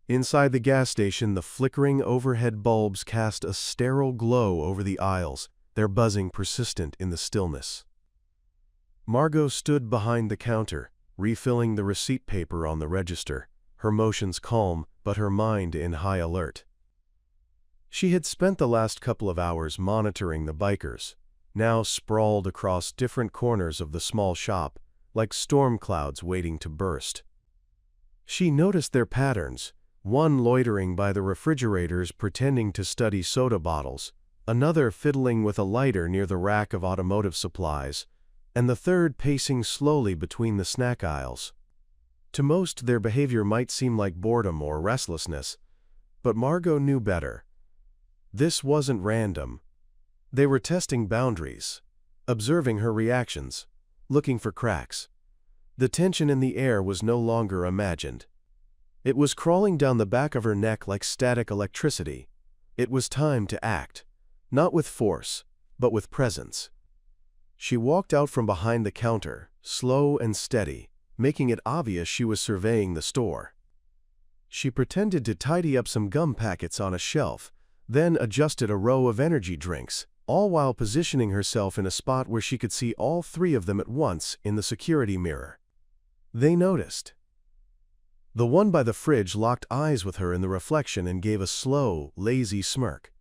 Inside the gas station, the flickering overhead bulbs cast a sterile glow over the aisles, their buzzing persistent in the stillness. Margot stood behind the counter, refilling the receipt paper on the register, her motions calm but her mind in high alert. She had spent the last couple of hours monitoring the bikers, now sprawled across different corners of the small shop, like storm clouds waiting to burst. She noticed their patterns, one loitering by the refrigerators pretending to study soda bottles, another fiddling with a lighter near the rack of automotive supplies, and the third pacing slowly between the snack aisles. To most, their behavior might seem like boredom or restlessness, but Margot knew better. This wasn't random. They were testing boundaries, observing her reactions, looking for cracks. The tension in the air was no longer imagined. It was crawling down the back of her neck like static electricity. It was time to act, not with force, but with presence. She walked out from behind the counter, slow and steady, making it obvious she was surveying the store. She pretended to tidy up some gum packets on a shelf, then adjusted a row of energy drinks, all while positioning herself in a spot where she could see all three of them at once in the security mirror. They noticed. The one by the fridge locked eyes with her in the reflection and gave a slow, lazy smirk.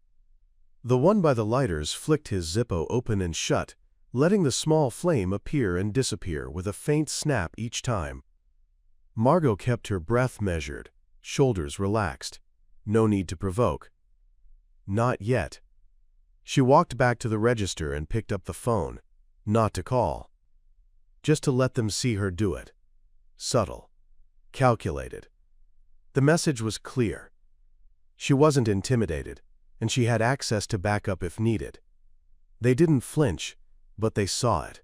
The one by the lighters flicked his Zippo open and shut, letting the small flame appear and disappear with a faint snap each time. Margot kept her breath measured, shoulders relaxed. No need to provoke. Not yet. She walked back to the register and picked up the phone, not to call, just to let them see her do it. Subtle. Calculated. The message was clear. She wasn't intimidated, and she had access to backup if needed. They didn't flinch, but they saw it.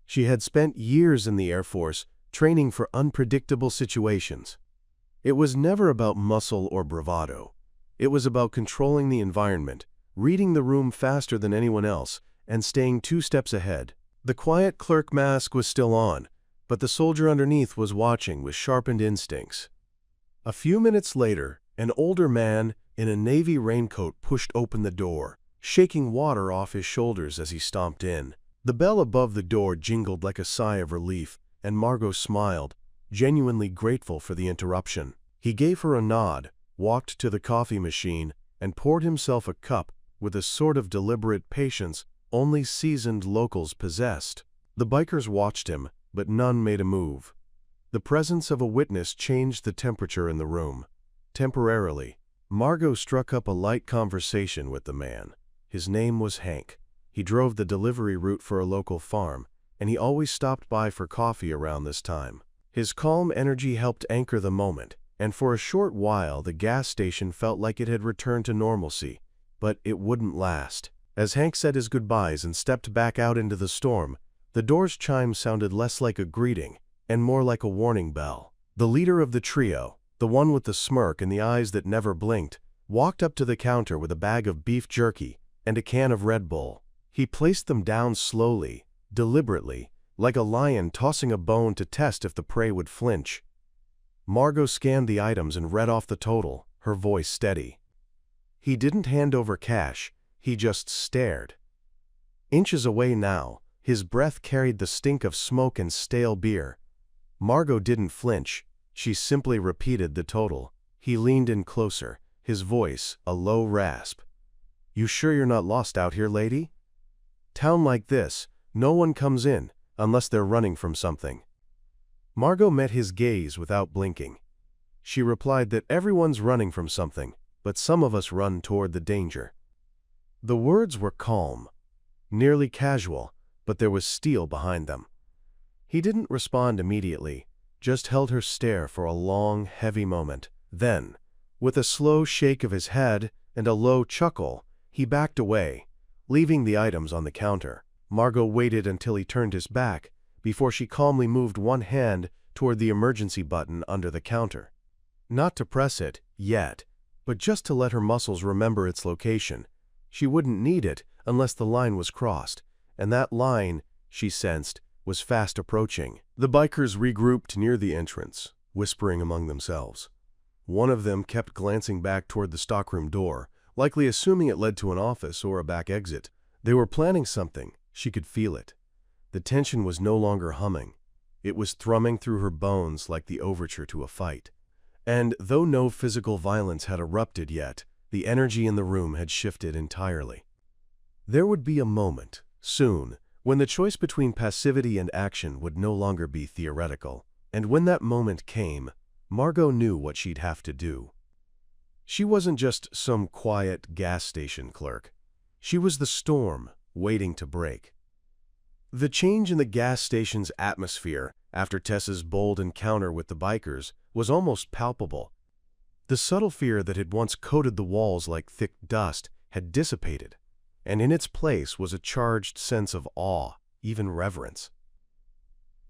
She had spent years in the Air Force training for unpredictable situations. It was never about muscle or bravado. It was about controlling the environment, reading the room faster than anyone else, and staying 2 steps ahead. The quiet clerk mask was still on, but the soldier underneath was watching with sharpened instincts. A few minutes later, an older man in a navy raincoat pushed open the door, shaking water off his shoulders as he stomped in. The bell above the door jingled like a sigh of relief, and Margot smiled, genuinely grateful for the interruption. He gave her a nod, walked to the coffee machine, and poured himself a cup with a sort of deliberate patience only seasoned locals possessed. The bikers watched him, but none made a move. The presence of a witness changed the temperature in the room. Temporarily, Margot struck up a light conversation with the man. His name was Hank. He drove the delivery route for a local farm, and he always stopped by for coffee around this time. His calm energy helped anchor the moment, and for a short while the gas station felt like it had returned to normalcy. But it wouldn't last. As Hank said his goodbyes and stepped back out into the storm, the door's chime sounded less like a greeting and more like a warning bell. The leader of the trio, the one with the smirk and the eyes that never blinked, walked up to the counter with a bag of beef jerky and a can of Red Bull. He placed them down slowly, deliberately, like a lion tossing a bone to test if the prey would flinch. Margot scanned the items and read off the total, her voice steady. He didn't hand over cash, he just stared. Inches away now, his breath carried the stink of smoke and stale beer. Margot didn't flinch, she simply repeated the total. He leaned in closer, his voice a low rasp. "You sure you're not lost out here, lady? Town like this, no one comes in, unless they're running from something." Margot met his gaze without blinking. She replied that everyone's running from something, but some of us run toward the danger. The words were calm, nearly casual, but there was steel behind them. He didn't respond immediately, just held her stare for a long, heavy moment. Then, with a slow shake of his head and a low chuckle, he backed away, leaving the items on the counter. Margot waited until he turned his back before she calmly moved one hand toward the emergency button under the counter. Not to press it, yet, but just to let her muscles remember its location. She wouldn't need it unless the line was crossed, and that line, she sensed, was fast approaching. The bikers regrouped near the entrance, whispering among themselves. One of them kept glancing back toward the stockroom door, likely assuming it led to an office or a back exit. They were planning something. She could feel it. The tension was no longer humming. It was thrumming through her bones like the overture to a fight. And though no physical violence had erupted yet, the energy in the room had shifted entirely. There would be a moment, soon, when the choice between passivity and action would no longer be theoretical. And when that moment came, Margot knew what she'd have to do. She wasn't just some quiet gas station clerk. She was the storm waiting to break. The change in the gas station's atmosphere after Tessa's bold encounter with the bikers was almost palpable. The subtle fear that had once coated the walls like thick dust had dissipated, and in its place was a charged sense of awe, even reverence.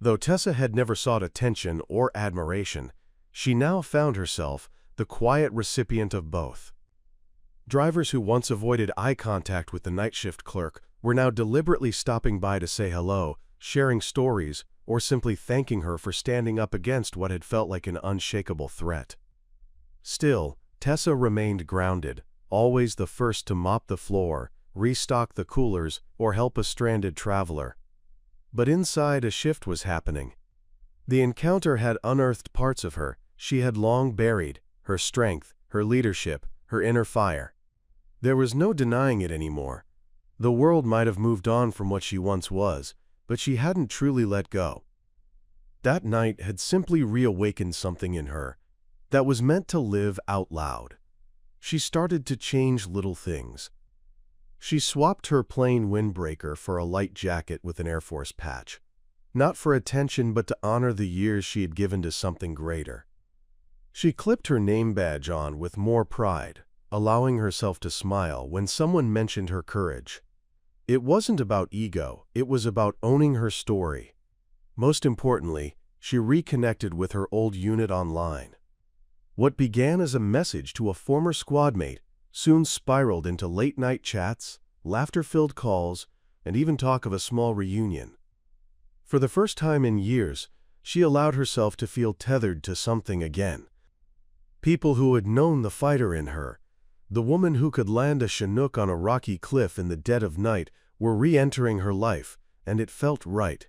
Though Tessa had never sought attention or admiration, she now found herself the quiet recipient of both. Drivers who once avoided eye contact with the night shift clerk were now deliberately stopping by to say hello, sharing stories, or simply thanking her for standing up against what had felt like an unshakable threat. Still, Tessa remained grounded, always the first to mop the floor, restock the coolers, or help a stranded traveler. But inside, a shift was happening. The encounter had unearthed parts of her she had long buried, her strength, her leadership, her inner fire. There was no denying it anymore. The world might have moved on from what she once was, but she hadn't truly let go. That night had simply reawakened something in her that was meant to live out loud. She started to change little things. She swapped her plain windbreaker for a light jacket with an Air Force patch, not for attention but to honor the years she had given to something greater. She clipped her name badge on with more pride, allowing herself to smile when someone mentioned her courage. It wasn't about ego, it was about owning her story. Most importantly, she reconnected with her old unit online. What began as a message to a former squadmate soon spiraled into late-night chats, laughter-filled calls, and even talk of a small reunion. For the first time in years, she allowed herself to feel tethered to something again. People who had known the fighter in her, the woman who could land a Chinook on a rocky cliff in the dead of night, were re-entering her life, and it felt right.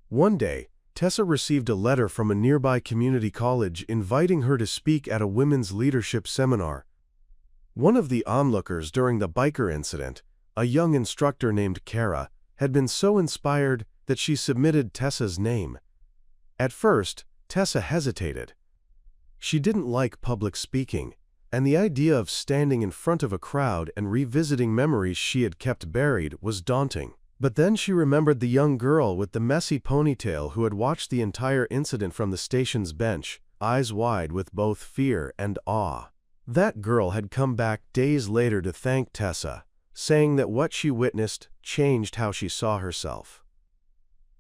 One day, Tessa received a letter from a nearby community college inviting her to speak at a women's leadership seminar. One of the onlookers during the biker incident, a young instructor named Kara, had been so inspired that she submitted Tessa's name. At first, Tessa hesitated. She didn't like public speaking, and the idea of standing in front of a crowd and revisiting memories she had kept buried was daunting. But then she remembered the young girl with the messy ponytail who had watched the entire incident from the station's bench, eyes wide with both fear and awe. That girl had come back days later to thank Tessa, saying that what she witnessed changed how she saw herself.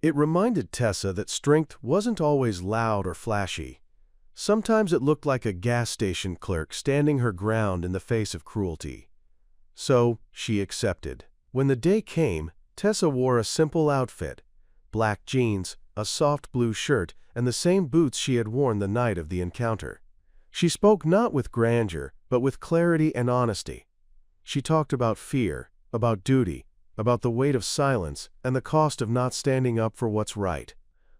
It reminded Tessa that strength wasn't always loud or flashy. Sometimes it looked like a gas station clerk standing her ground in the face of cruelty. So she accepted. When the day came, Tessa wore a simple outfit, black jeans, a soft blue shirt, and the same boots she had worn the night of the encounter. She spoke not with grandeur, but with clarity and honesty. She talked about fear, about duty, about the weight of silence and the cost of not standing up for what's right.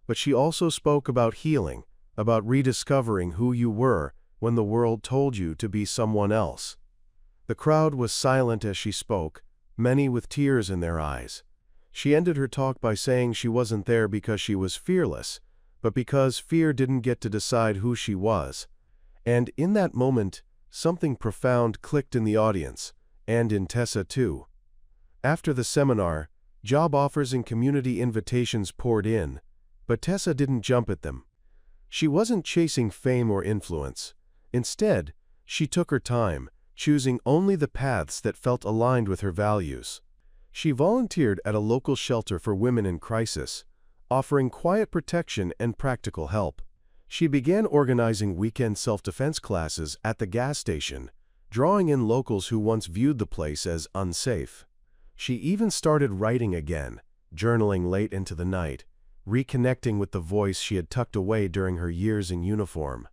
But she also spoke about healing, about rediscovering who you were when the world told you to be someone else. The crowd was silent as she spoke, many with tears in their eyes. She ended her talk by saying she wasn't there because she was fearless, but because fear didn't get to decide who she was. And in that moment, something profound clicked in the audience, and in Tessa too. After the seminar, job offers and community invitations poured in, but Tessa didn't jump at them. She wasn't chasing fame or influence. Instead, she took her time, choosing only the paths that felt aligned with her values. She volunteered at a local shelter for women in crisis, offering quiet protection and practical help. She began organizing weekend self-defense classes at the gas station, drawing in locals who once viewed the place as unsafe. She even started writing again, journaling late into the night, reconnecting with the voice she had tucked away during her years in uniform.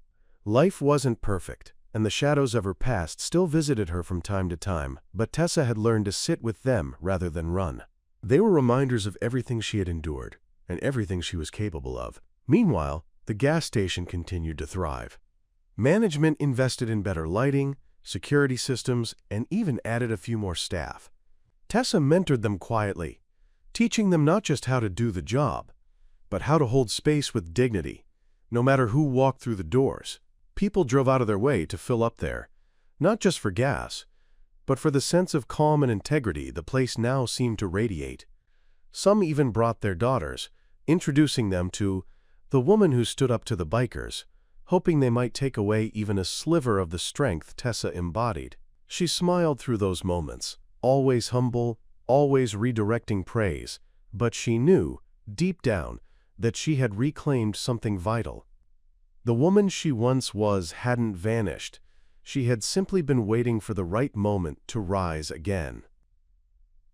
Life wasn't perfect, and the shadows of her past still visited her from time to time, but Tessa had learned to sit with them rather than run. They were reminders of everything she had endured, and everything she was capable of. Meanwhile, the gas station continued to thrive. Management invested in better lighting, security systems, and even added a few more staff. Tessa mentored them quietly, teaching them not just how to do the job, but how to hold space with dignity, no matter who walked through the doors. People drove out of their way to fill up there, not just for gas, but for the sense of calm and integrity the place now seemed to radiate. Some even brought their daughters, introducing them to the woman who stood up to the bikers, hoping they might take away even a sliver of the strength Tessa embodied. She smiled through those moments, always humble, always redirecting praise, but she knew, deep down, that she had reclaimed something vital. The woman she once was hadn't vanished. She had simply been waiting for the right moment to rise again.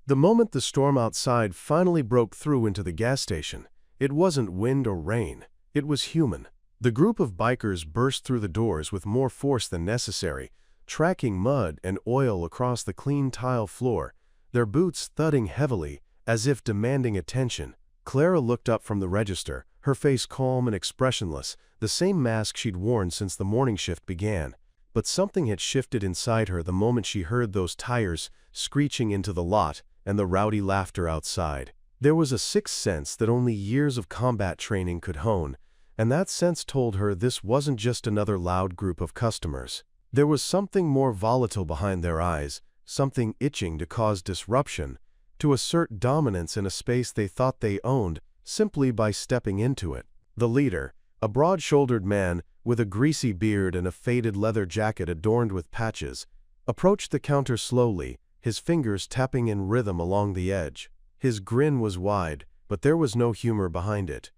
The moment the storm outside finally broke through into the gas station, it wasn't wind or rain, it was human. The group of bikers burst through the doors with more force than necessary, tracking mud and oil across the clean tile floor, their boots thudding heavily, as if demanding attention. Clara looked up from the register, her face calm and expressionless, the same mask she'd worn since the morning shift began. But something had shifted inside her the moment she heard those tires screeching into the lot and the rowdy laughter outside. There was a sixth sense that only years of combat training could hone, and that sense told her this wasn't just another loud group of customers. There was something more volatile behind their eyes, something itching to cause disruption, to assert dominance in a space they thought they owned simply by stepping into it. The leader, a broad-shouldered man with a greasy beard and a faded leather jacket adorned with patches, approached the counter slowly, his fingers tapping in rhythm along the edge. His grin was wide, but there was no humor behind it.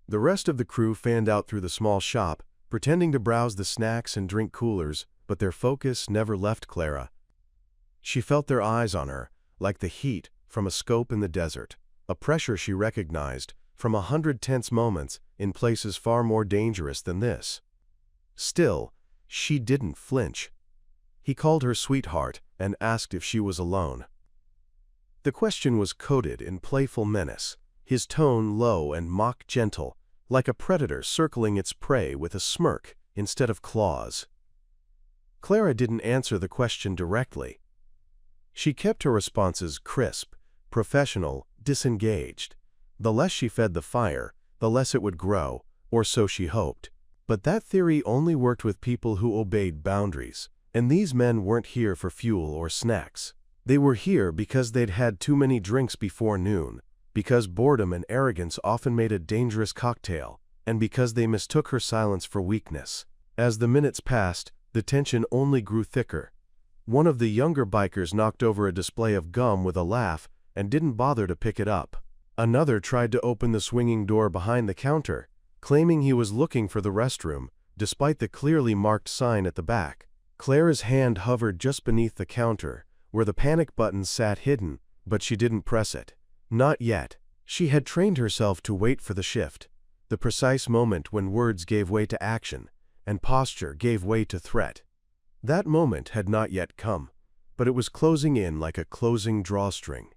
The rest of the crew fanned out through the small shop, pretending to browse the snacks and drink coolers, but their focus never left Clara. She felt their eyes on her, like the heat from a scope in the desert, a pressure she recognized from 100 tense moments in places far more dangerous than this. Still, she didn't flinch. He called her sweetheart and asked if she was alone. The question was coded in playful menace, his tone low and mock-gentle, like a predator circling its prey with a smirk instead of claws. Clara didn't answer the question directly. She kept her responses crisp, professional, disengaged. The less she fed the fire, the less it would grow, or so she hoped. But that theory only worked with people who obeyed boundaries, and these men weren't here for fuel or snacks. They were here because they'd had too many drinks before noon, because boredom and arrogance often made a dangerous cocktail, and because they mistook her silence for weakness. As the minutes passed, the tension only grew thicker. One of the younger bikers knocked over a display of gum with a laugh and didn't bother to pick it up. Another tried to open the swinging door behind the counter, claiming he was looking for the restroom, despite the clearly marked sign at the back. Clara's hand hovered just beneath the counter, where the panic button sat hidden, but she didn't press it. Not yet. She had trained herself to wait for the shift, the precise moment when words gave way to action, and posture gave way to threat. That moment had not yet come, but it was closing in like a closing drawstring.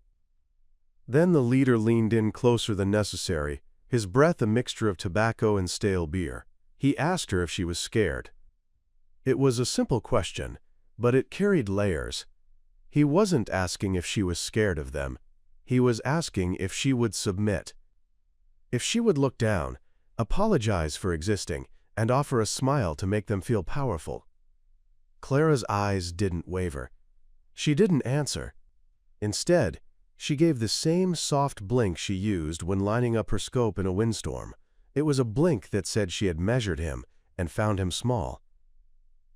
Then the leader leaned in closer than necessary, his breath a mixture of tobacco and stale beer. He asked her if she was scared. It was a simple question, but it carried layers. He wasn't asking if she was scared of them. He was asking if she would submit. If she would look down, apologize for existing, and offer a smile to make them feel powerful. Clara's eyes didn't waver. She didn't answer. Instead, she gave the same soft blink she used when lining up her scope in a windstorm. It was a blink that said she had measured him and found him small.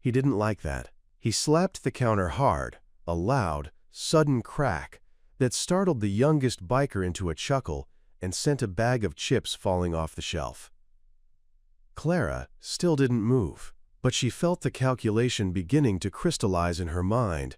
He didn't like that. He slapped the counter hard, a loud, sudden crack that startled the youngest biker into a chuckle and sent a bag of chips falling off the shelf. Clara still didn't move, but she felt the calculation beginning to crystallize in her mind,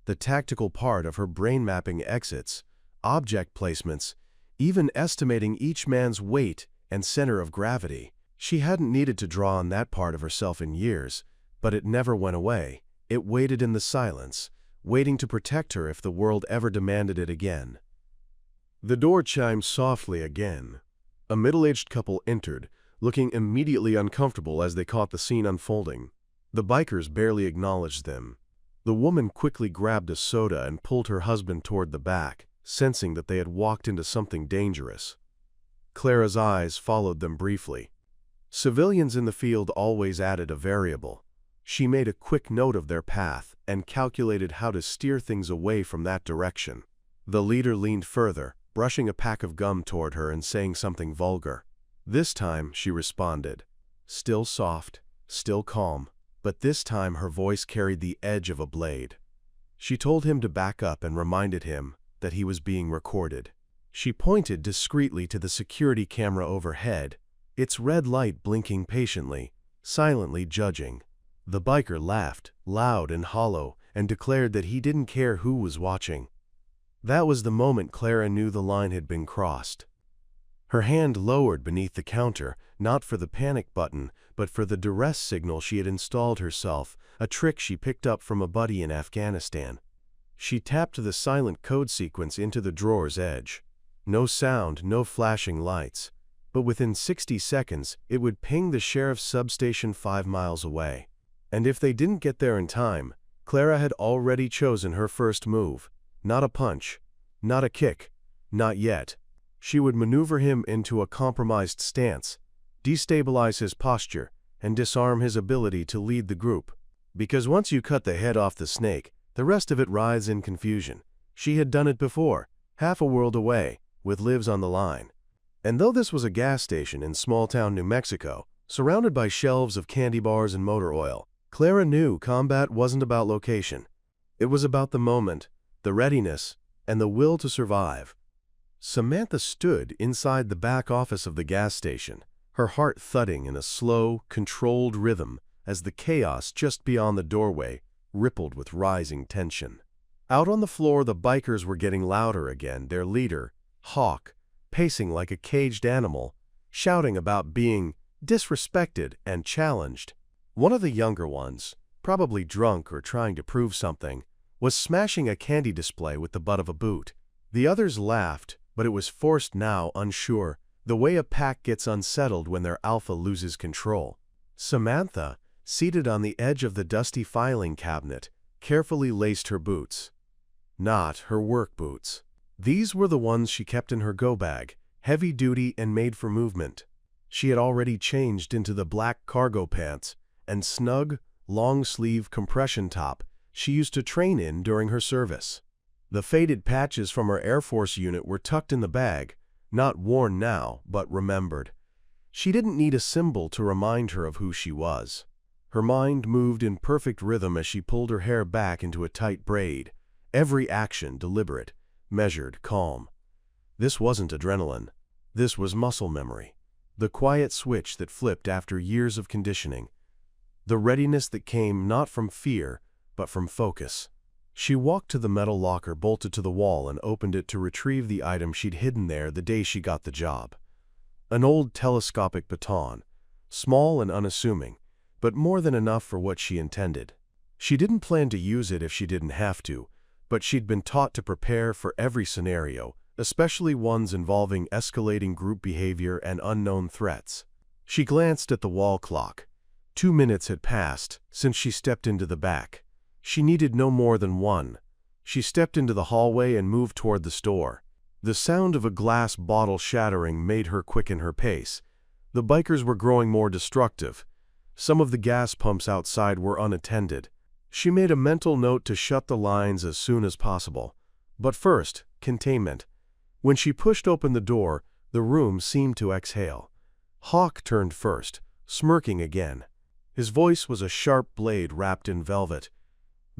the tactical part of her brain mapping exits, object placements, even estimating each man's weight and center of gravity. She hadn't needed to draw on that part of herself in years, but it never went away. It waited in the silence, waiting to protect her if the world ever demanded it again. The door chimed softly again. A middle-aged couple entered, looking immediately uncomfortable as they caught the scene unfolding. The bikers barely acknowledged them. The woman quickly grabbed a soda and pulled her husband toward the back, sensing that they had walked into something dangerous. Clara's eyes followed them briefly. Civilians in the field always added a variable. She made a quick note of their path and calculated how to steer things away from that direction. The leader leaned further, brushing a pack of gum toward her and saying something vulgar. This time, she responded. Still soft, still calm, but this time her voice carried the edge of a blade. She told him to back up and reminded him that he was being recorded. She pointed discreetly to the security camera overhead, its red light blinking patiently, silently judging. The biker laughed, loud and hollow, and declared that he didn't care who was watching. That was the moment Clara knew the line had been crossed. Her hand lowered beneath the counter, not for the panic button, but for the duress signal she had installed herself, a trick she picked up from a buddy in Afghanistan. She tapped the silent code sequence into the drawer's edge. No sound, no flashing lights. But within 60 seconds, it would ping the sheriff's substation 5 miles away. And if they didn't get there in time, Clara had already chosen her first move. Not a punch, not a kick, not yet. She would maneuver him into a compromised stance, destabilize his posture, and disarm his ability to lead the group. Because once you cut the head off the snake, the rest of it writhes in confusion. She had done it before, half a world away, with lives on the line. And though this was a gas station in small-town New Mexico, surrounded by shelves of candy bars and motor oil, Clara knew combat wasn't about location. It was about the moment, the readiness, and the will to survive. Samantha stood inside the back office of the gas station, her heart thudding in a slow, controlled rhythm as the chaos just beyond the doorway rippled with rising tension. Out on the floor, the bikers were getting louder again, their leader, Hawk, pacing like a caged animal, shouting about being disrespected and challenged. One of the younger ones, probably drunk or trying to prove something, was smashing a candy display with the butt of a boot. The others laughed, but it was forced now, unsure, the way a pack gets unsettled when their alpha loses control. Samantha, seated on the edge of the dusty filing cabinet, carefully laced her boots. Not her work boots. These were the ones she kept in her go-bag, heavy-duty and made for movement. She had already changed into the black cargo pants and snug, long-sleeve compression top she used to train in during her service. The faded patches from her Air Force unit were tucked in the bag, not worn now, but remembered. She didn't need a symbol to remind her of who she was. Her mind moved in perfect rhythm as she pulled her hair back into a tight braid, every action deliberate, measured, calm. This wasn't adrenaline. This was muscle memory, the quiet switch that flipped after years of conditioning, the readiness that came not from fear, but from focus. She walked to the metal locker bolted to the wall and opened it to retrieve the item she'd hidden there the day she got the job. An old telescopic baton, small and unassuming, but more than enough for what she intended. She didn't plan to use it if she didn't have to, but she'd been taught to prepare for every scenario, especially ones involving escalating group behavior and unknown threats. She glanced at the wall clock. 2 minutes had passed since she stepped into the back. She needed no more than one. She stepped into the hallway and moved toward the store. The sound of a glass bottle shattering made her quicken her pace. The bikers were growing more destructive. Some of the gas pumps outside were unattended. She made a mental note to shut the lines as soon as possible. But first, containment. When she pushed open the door, the room seemed to exhale. Hawk turned first, smirking again. His voice was a sharp blade wrapped in velvet.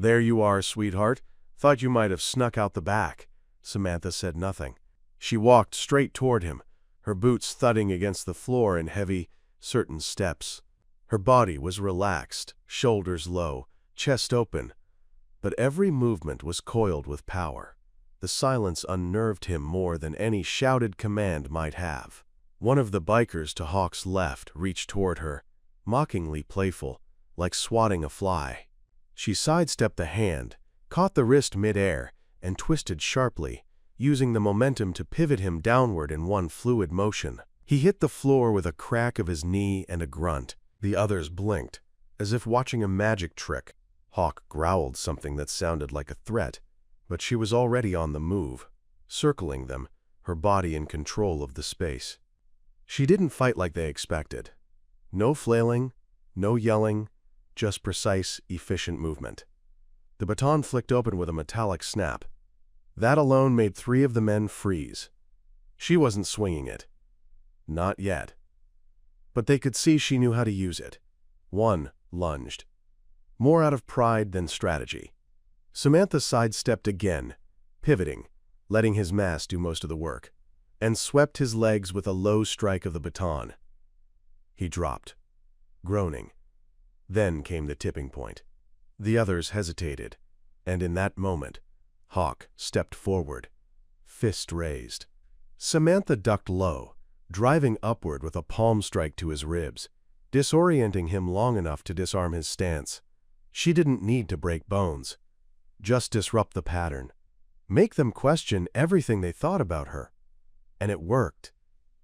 "There you are, sweetheart. Thought you might have snuck out the back." Samantha said nothing. She walked straight toward him, her boots thudding against the floor in heavy, certain steps. Her body was relaxed, shoulders low, chest open, but every movement was coiled with power. The silence unnerved him more than any shouted command might have. One of the bikers to Hawk's left reached toward her, mockingly playful, like swatting a fly. She sidestepped the hand, caught the wrist mid-air, and twisted sharply, using the momentum to pivot him downward in one fluid motion. He hit the floor with a crack of his knee and a grunt. The others blinked, as if watching a magic trick. Hawk growled something that sounded like a threat, but she was already on the move, circling them, her body in control of the space. She didn't fight like they expected. No flailing, no yelling, just precise, efficient movement. The baton flicked open with a metallic snap. That alone made 3 of the men freeze. She wasn't swinging it. Not yet. But they could see she knew how to use it. One lunged, more out of pride than strategy. Samantha sidestepped again, pivoting, letting his mass do most of the work, and swept his legs with a low strike of the baton. He dropped, groaning. Then came the tipping point. The others hesitated, and in that moment, Hawk stepped forward, fist raised. Samantha ducked low, driving upward with a palm strike to his ribs, disorienting him long enough to disarm his stance. She didn't need to break bones. Just disrupt the pattern. Make them question everything they thought about her. And it worked.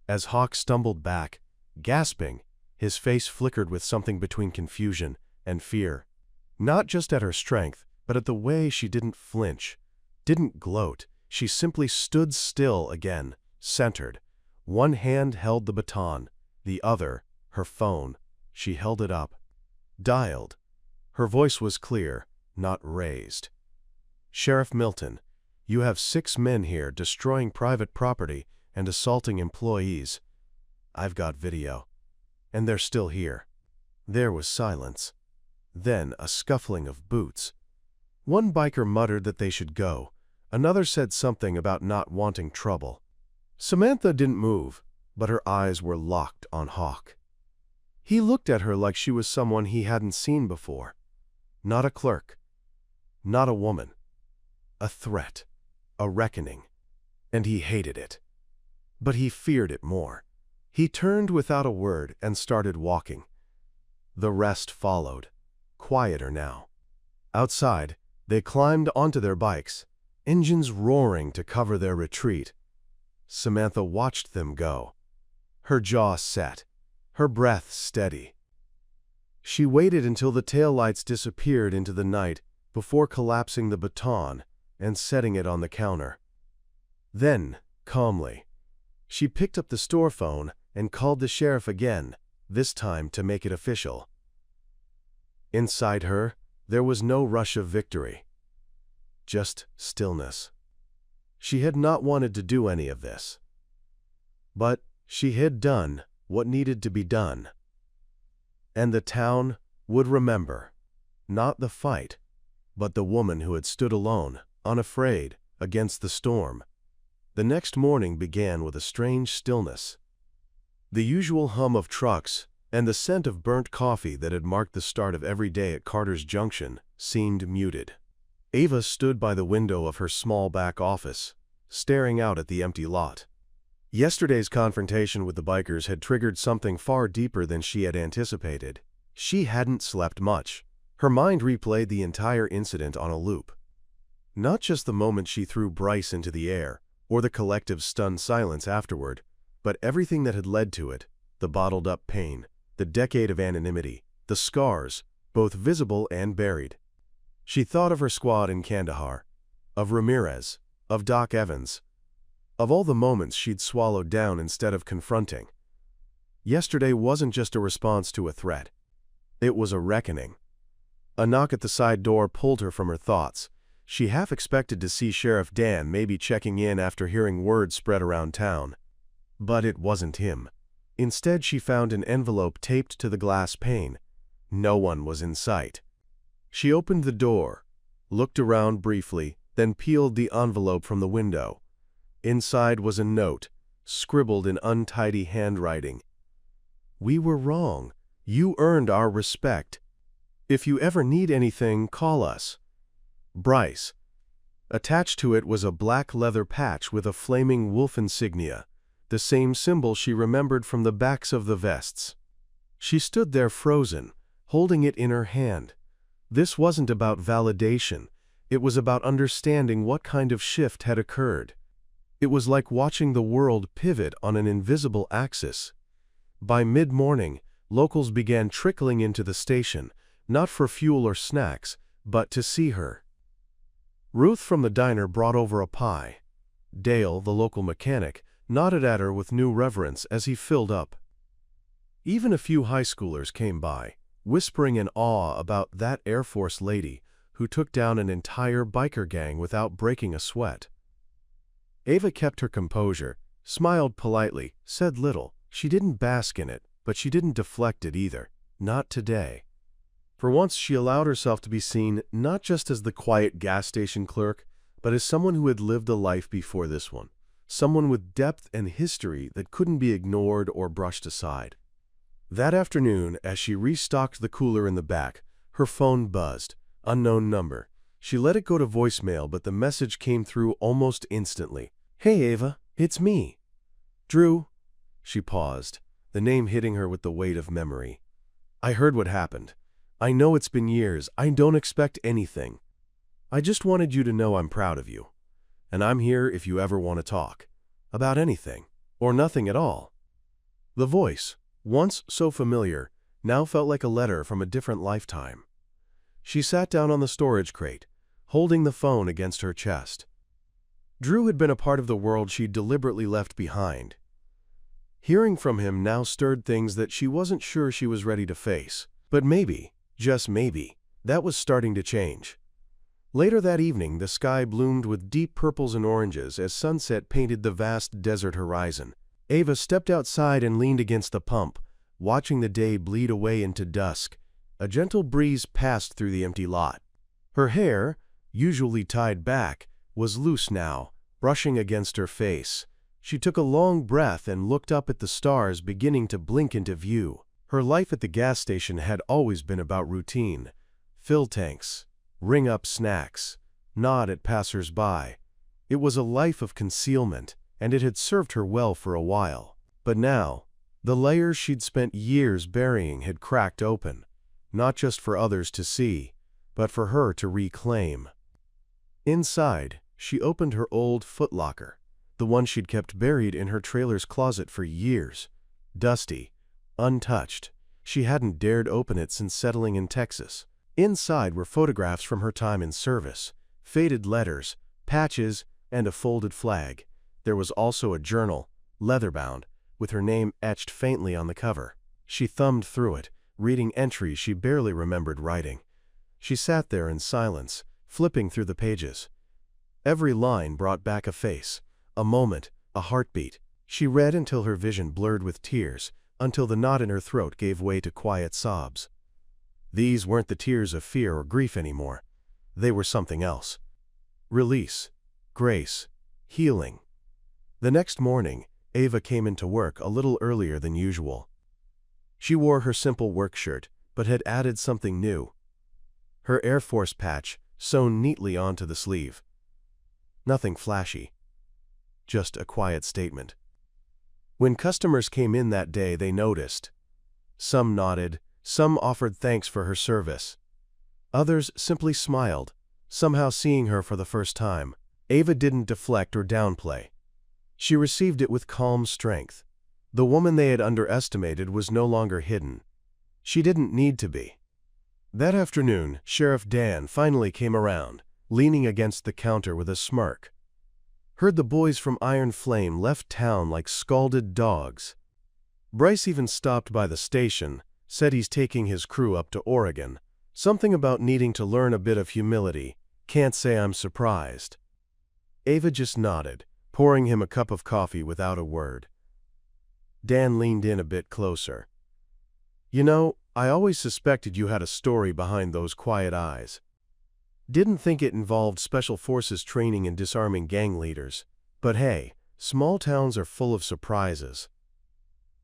As Hawk stumbled back, gasping, his face flickered with something between confusion and fear. Not just at her strength, but at the way she didn't flinch, didn't gloat. She simply stood still again, centered. One hand held the baton, the other, her phone. She held it up. Dialed. Her voice was clear, not raised. "Sheriff Milton, you have 6 men here destroying private property and assaulting employees. I've got video. And they're still here." There was silence. Then a scuffling of boots. One biker muttered that they should go. Another said something about not wanting trouble. Samantha didn't move, but her eyes were locked on Hawk. He looked at her like she was someone he hadn't seen before. Not a clerk. Not a woman. A threat. A reckoning. And he hated it. But he feared it more. He turned without a word and started walking. The rest followed, quieter now. Outside, they climbed onto their bikes, engines roaring to cover their retreat. Samantha watched them go, her jaw set, her breath steady. She waited until the taillights disappeared into the night before collapsing the baton and setting it on the counter. Then, calmly, she picked up the store phone and called the sheriff again, this time to make it official. Inside her, there was no rush of victory, just stillness. She had not wanted to do any of this. But she had done what needed to be done. And the town would remember, not the fight, but the woman who had stood alone, unafraid, against the storm. The next morning began with a strange stillness. The usual hum of trucks and the scent of burnt coffee that had marked the start of every day at Carter's Junction seemed muted. Ava stood by the window of her small back office, staring out at the empty lot. Yesterday's confrontation with the bikers had triggered something far deeper than she had anticipated. She hadn't slept much. Her mind replayed the entire incident on a loop. Not just the moment she threw Bryce into the air, or the collective stunned silence afterward, but everything that had led to it, the bottled-up pain, the decade of anonymity, the scars, both visible and buried. She thought of her squad in Kandahar, of Ramirez, of Doc Evans, of all the moments she'd swallowed down instead of confronting. Yesterday wasn't just a response to a threat. It was a reckoning. A knock at the side door pulled her from her thoughts. She half expected to see Sheriff Dan maybe checking in after hearing word spread around town. But it wasn't him. Instead, she found an envelope taped to the glass pane. No one was in sight. She opened the door, looked around briefly, then peeled the envelope from the window. Inside was a note, scribbled in untidy handwriting. "We were wrong. You earned our respect. If you ever need anything, call us. Bryce." Attached to it was a black leather patch with a flaming wolf insignia, the same symbol she remembered from the backs of the vests. She stood there frozen, holding it in her hand. This wasn't about validation. It was about understanding what kind of shift had occurred. It was like watching the world pivot on an invisible axis. By mid-morning, locals began trickling into the station, not for fuel or snacks, but to see her. Ruth from the diner brought over a pie. Dale, the local mechanic, nodded at her with new reverence as he filled up. Even a few high schoolers came by, whispering in awe about that Air Force lady who took down an entire biker gang without breaking a sweat. Ava kept her composure, smiled politely, said little. She didn't bask in it, but she didn't deflect it either. Not today. For once, she allowed herself to be seen not just as the quiet gas station clerk, but as someone who had lived a life before this one. Someone with depth and history that couldn't be ignored or brushed aside. That afternoon, as she restocked the cooler in the back, her phone buzzed. Unknown number. She let it go to voicemail, but the message came through almost instantly. "Hey, Ava, it's me." "Drew." She paused, the name hitting her with the weight of memory. "I heard what happened. I know it's been years. I don't expect anything. I just wanted you to know I'm proud of you. And I'm here if you ever want to talk. About anything. Or nothing at all." The voice, once so familiar, now felt like a letter from a different lifetime. She sat down on the storage crate, holding the phone against her chest. Drew had been a part of the world she'd deliberately left behind. Hearing from him now stirred things that she wasn't sure she was ready to face. But maybe, just maybe, that was starting to change. Later that evening, the sky bloomed with deep purples and oranges as sunset painted the vast desert horizon. Ava stepped outside and leaned against the pump, watching the day bleed away into dusk. A gentle breeze passed through the empty lot. Her hair, usually tied back, was loose now, brushing against her face. She took a long breath and looked up at the stars beginning to blink into view. Her life at the gas station had always been about routine. Fill tanks, ring up snacks, nod at passers-by. It was a life of concealment, and it had served her well for a while. But now, the layers she'd spent years burying had cracked open, not just for others to see, but for her to reclaim. Inside, she opened her old footlocker, the one she'd kept buried in her trailer's closet for years. Dusty, untouched. She hadn't dared open it since settling in Texas. Inside were photographs from her time in service, faded letters, patches, and a folded flag. There was also a journal, leather-bound, with her name etched faintly on the cover. She thumbed through it, reading entries she barely remembered writing. She sat there in silence, flipping through the pages. Every line brought back a face, a moment, a heartbeat. She read until her vision blurred with tears, until the knot in her throat gave way to quiet sobs. These weren't the tears of fear or grief anymore. They were something else. Release, grace, healing. The next morning, Ava came into work a little earlier than usual. She wore her simple work shirt, but had added something new. Her Air Force patch sewn neatly onto the sleeve. Nothing flashy. Just a quiet statement. When customers came in that day, they noticed. Some nodded, some offered thanks for her service. Others simply smiled, somehow seeing her for the first time. Ava didn't deflect or downplay. She received it with calm strength. The woman they had underestimated was no longer hidden. She didn't need to be. That afternoon, Sheriff Dan finally came around, leaning against the counter with a smirk. Heard the boys from Iron Flame left town like scalded dogs. Bryce even stopped by the station, said he's taking his crew up to Oregon. Something about needing to learn a bit of humility. Can't say I'm surprised. Ava just nodded, pouring him a cup of coffee without a word. Dan leaned in a bit closer. "You know, I always suspected you had a story behind those quiet eyes. Didn't think it involved special forces training and disarming gang leaders. But hey, small towns are full of surprises."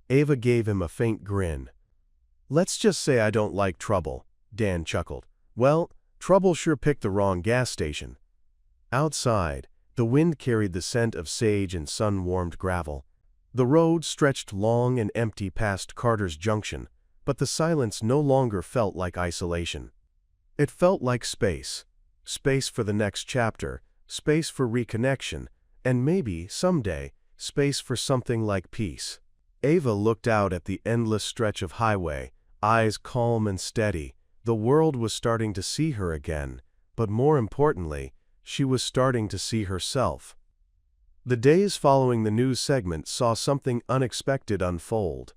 Ava gave him a faint grin. "Let's just say I don't like trouble," Dan chuckled. "Well, trouble sure picked the wrong gas station." Outside, the wind carried the scent of sage and sun-warmed gravel. The road stretched long and empty past Carter's Junction, but the silence no longer felt like isolation. It felt like space. Space for the next chapter, space for reconnection, and maybe, someday, space for something like peace. Ava looked out at the endless stretch of highway, eyes calm and steady. The world was starting to see her again, but more importantly, she was starting to see herself. The days following the news segment saw something unexpected unfold.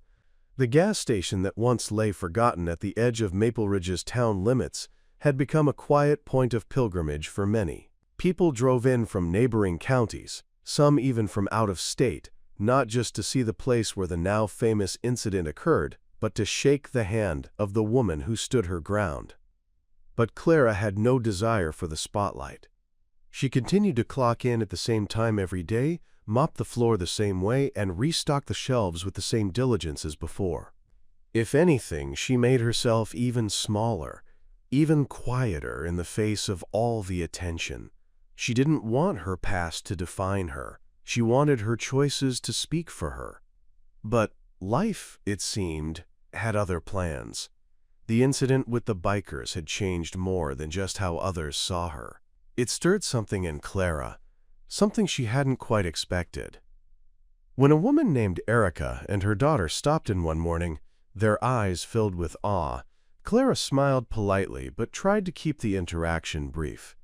The gas station that once lay forgotten at the edge of Maple Ridge's town limits had become a quiet point of pilgrimage for many. People drove in from neighboring counties, some even from out of state, not just to see the place where the now famous incident occurred, but to shake the hand of the woman who stood her ground. But Clara had no desire for the spotlight. She continued to clock in at the same time every day, mop the floor the same way, and restock the shelves with the same diligence as before. If anything, she made herself even smaller, even quieter in the face of all the attention. She didn't want her past to define her. She wanted her choices to speak for her. But life, it seemed, had other plans. The incident with the bikers had changed more than just how others saw her. It stirred something in Clara, something she hadn't quite expected. When a woman named Erica and her daughter stopped in one morning, their eyes filled with awe, Clara smiled politely but tried to keep the interaction brief.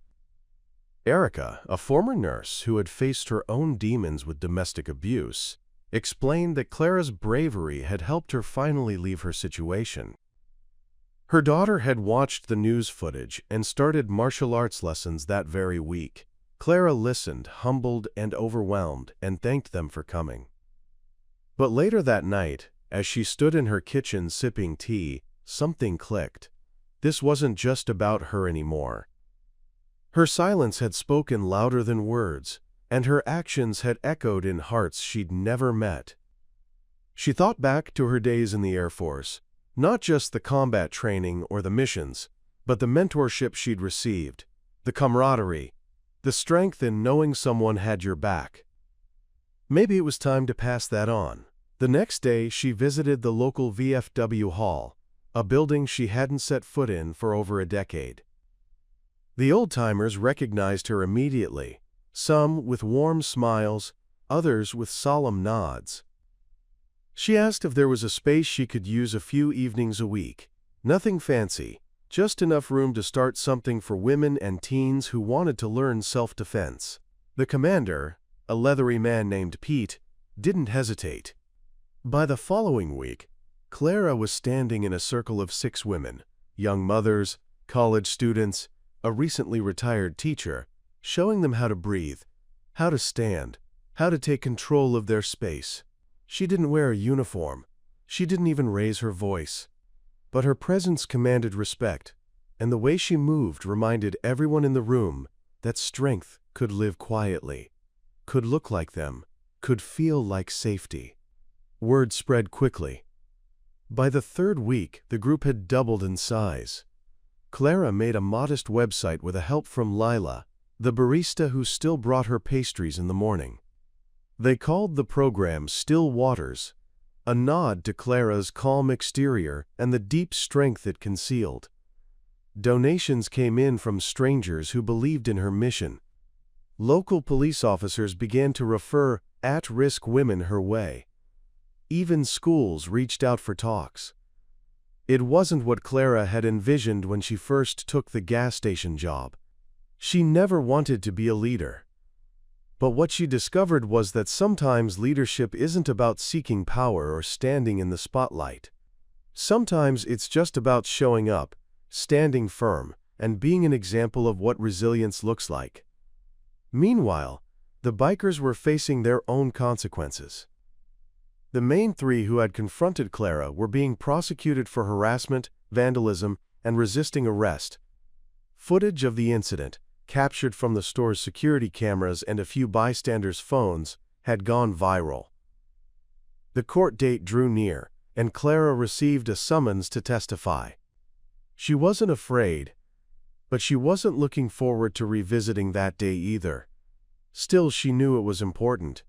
Erica, a former nurse who had faced her own demons with domestic abuse, explained that Clara's bravery had helped her finally leave her situation. Her daughter had watched the news footage and started martial arts lessons that very week. Clara listened, humbled and overwhelmed, and thanked them for coming. But later that night, as she stood in her kitchen sipping tea, something clicked. This wasn't just about her anymore. Her silence had spoken louder than words, and her actions had echoed in hearts she'd never met. She thought back to her days in the Air Force, not just the combat training or the missions, but the mentorship she'd received, the camaraderie, the strength in knowing someone had your back. Maybe it was time to pass that on. The next day, she visited the local VFW hall, a building she hadn't set foot in for over a decade. The old-timers recognized her immediately, some with warm smiles, others with solemn nods. She asked if there was a space she could use a few evenings a week. Nothing fancy, just enough room to start something for women and teens who wanted to learn self-defense. The commander, a leathery man named Pete, didn't hesitate. By the following week, Clara was standing in a circle of 6 women, young mothers, college students, a recently retired teacher, showing them how to breathe, how to stand, how to take control of their space. She didn't wear a uniform. She didn't even raise her voice. But her presence commanded respect, and the way she moved reminded everyone in the room that strength could live quietly, could look like them, could feel like safety. Word spread quickly. By the 3rd week, the group had doubled in size. Clara made a modest website with the help from Lila, the barista who still brought her pastries in the morning. They called the program Still Waters, a nod to Clara's calm exterior and the deep strength it concealed. Donations came in from strangers who believed in her mission. Local police officers began to refer at-risk women her way. Even schools reached out for talks. It wasn't what Clara had envisioned when she first took the gas station job. She never wanted to be a leader. But what she discovered was that sometimes leadership isn't about seeking power or standing in the spotlight. Sometimes it's just about showing up, standing firm, and being an example of what resilience looks like. Meanwhile, the bikers were facing their own consequences. The main 3 who had confronted Clara were being prosecuted for harassment, vandalism, and resisting arrest. Footage of the incident, captured from the store's security cameras and a few bystanders' phones, had gone viral. The court date drew near, and Clara received a summons to testify. She wasn't afraid. But she wasn't looking forward to revisiting that day either. Still, she knew it was important.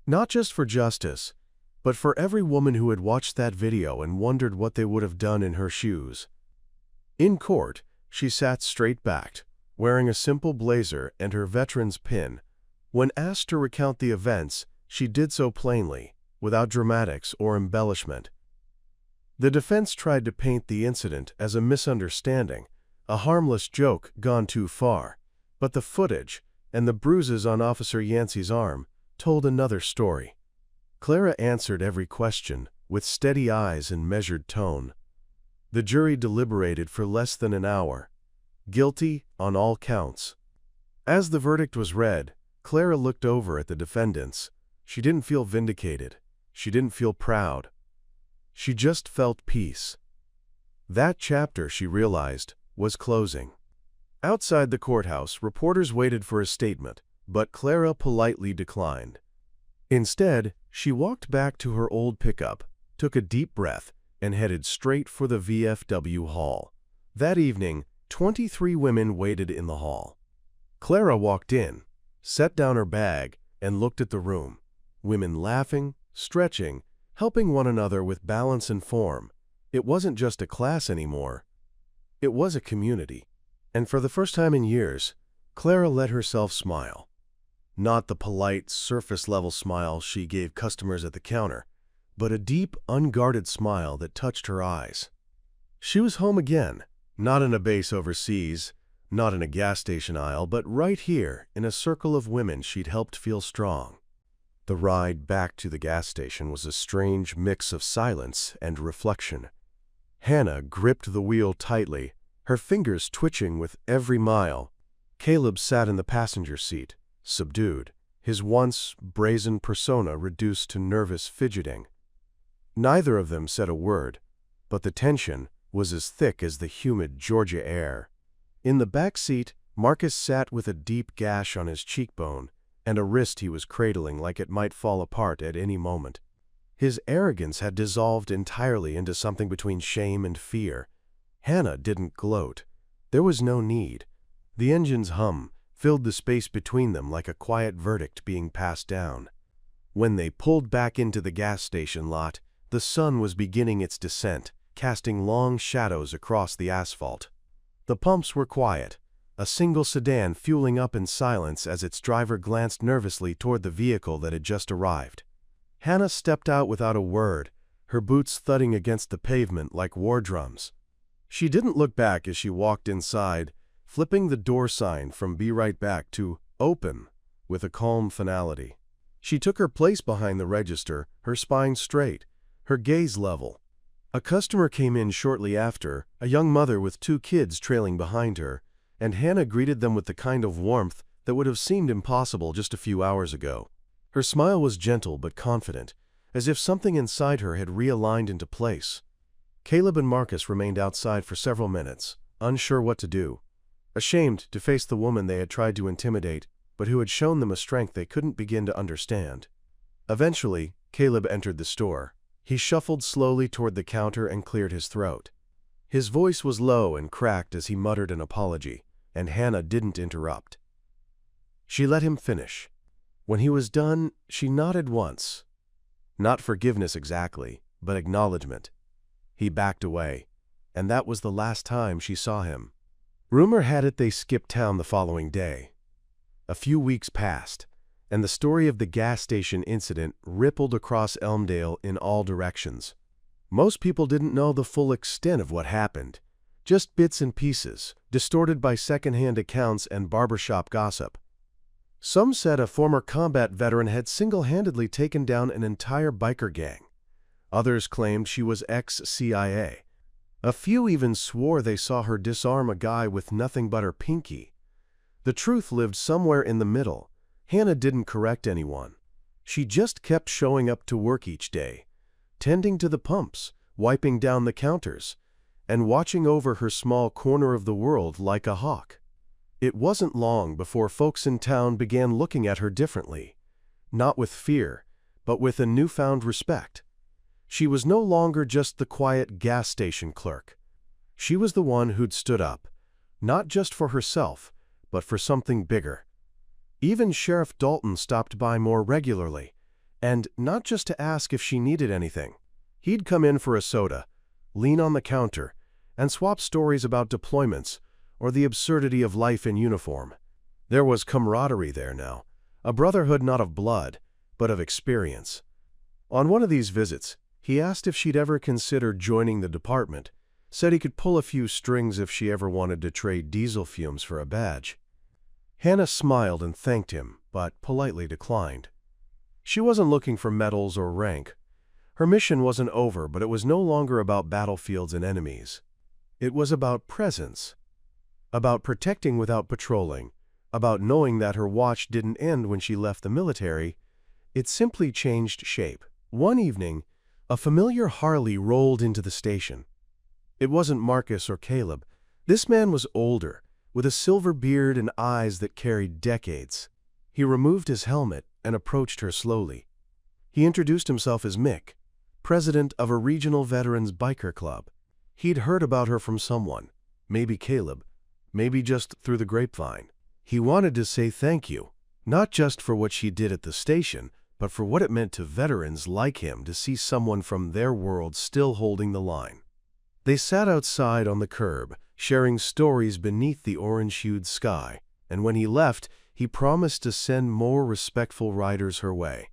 Not just for justice, but for every woman who had watched that video and wondered what they would have done in her shoes. In court, she sat straight-backed, wearing a simple blazer and her veteran's pin. When asked to recount the events, she did so plainly, without dramatics or embellishment. The defense tried to paint the incident as a misunderstanding, a harmless joke gone too far, but the footage and the bruises on Officer Yancey's arm told another story. Clara answered every question with steady eyes and measured tone. The jury deliberated for less than an hour. Guilty on all counts. As the verdict was read, Clara looked over at the defendants. She didn't feel vindicated. She didn't feel proud. She just felt peace. That chapter, she realized, was closing. Outside the courthouse, reporters waited for a statement, but Clara politely declined. Instead, she walked back to her old pickup, took a deep breath, and headed straight for the VFW hall. That evening, 23 women waited in the hall. Clara walked in, set down her bag, and looked at the room. Women laughing, stretching, helping one another with balance and form. It wasn't just a class anymore. It was a community. And for the first time in years, Clara let herself smile. Not the polite, surface-level smile she gave customers at the counter, but a deep, unguarded smile that touched her eyes. She was home again, not in a base overseas, not in a gas station aisle, but right here in a circle of women she'd helped feel strong. The ride back to the gas station was a strange mix of silence and reflection. Hannah gripped the wheel tightly, her fingers twitching with every mile. Caleb sat in the passenger seat, subdued, his once brazen persona reduced to nervous fidgeting. Neither of them said a word, but the tension was as thick as the humid Georgia air. In the back seat, Marcus sat with a deep gash on his cheekbone and a wrist he was cradling like it might fall apart at any moment. His arrogance had dissolved entirely into something between shame and fear. Hannah didn't gloat. There was no need. The engine's hum filled the space between them like a quiet verdict being passed down. When they pulled back into the gas station lot, the sun was beginning its descent, casting long shadows across the asphalt. The pumps were quiet, a single sedan fueling up in silence as its driver glanced nervously toward the vehicle that had just arrived. Hannah stepped out without a word, her boots thudding against the pavement like war drums. She didn't look back as she walked inside, flipping the door sign from "Be Right Back" to "Open" with a calm finality. She took her place behind the register, her spine straight, her gaze level. A customer came in shortly after, a young mother with 2 kids trailing behind her, and Hannah greeted them with the kind of warmth that would have seemed impossible just a few hours ago. Her smile was gentle but confident, as if something inside her had realigned into place. Caleb and Marcus remained outside for several minutes, unsure what to do, ashamed to face the woman they had tried to intimidate, but who had shown them a strength they couldn't begin to understand. Eventually, Caleb entered the store. He shuffled slowly toward the counter and cleared his throat. His voice was low and cracked as he muttered an apology, and Hannah didn't interrupt. She let him finish. When he was done, she nodded once. Not forgiveness exactly, but acknowledgement. He backed away, and that was the last time she saw him. Rumor had it they skipped town the following day. A few weeks passed, and the story of the gas station incident rippled across Elmdale in all directions. Most people didn't know the full extent of what happened, just bits and pieces, distorted by secondhand accounts and barbershop gossip. Some said a former combat veteran had single-handedly taken down an entire biker gang. Others claimed she was ex-CIA. A few even swore they saw her disarm a guy with nothing but her pinky. The truth lived somewhere in the middle. Hannah didn't correct anyone. She just kept showing up to work each day, tending to the pumps, wiping down the counters, and watching over her small corner of the world like a hawk. It wasn't long before folks in town began looking at her differently, not with fear, but with a newfound respect. She was no longer just the quiet gas station clerk. She was the one who'd stood up, not just for herself, but for something bigger. Even Sheriff Dalton stopped by more regularly, and not just to ask if she needed anything. He'd come in for a soda, lean on the counter, and swap stories about deployments or the absurdity of life in uniform. There was camaraderie there now, a brotherhood not of blood, but of experience. On one of these visits, he asked if she'd ever considered joining the department, said he could pull a few strings if she ever wanted to trade diesel fumes for a badge. Hannah smiled and thanked him, but politely declined. She wasn't looking for medals or rank. Her mission wasn't over, but it was no longer about battlefields and enemies. It was about presence, about protecting without patrolling, about knowing that her watch didn't end when she left the military. It simply changed shape. One evening, a familiar Harley rolled into the station. It wasn't Marcus or Caleb. This man was older, with a silver beard and eyes that carried decades. He removed his helmet and approached her slowly. He introduced himself as Mick, president of a regional veterans biker club. He'd heard about her from someone, maybe Caleb, maybe just through the grapevine. He wanted to say thank you, not just for what she did at the station, but for what it meant to veterans like him to see someone from their world still holding the line. They sat outside on the curb, sharing stories beneath the orange-hued sky, and when he left, he promised to send more respectful riders her way.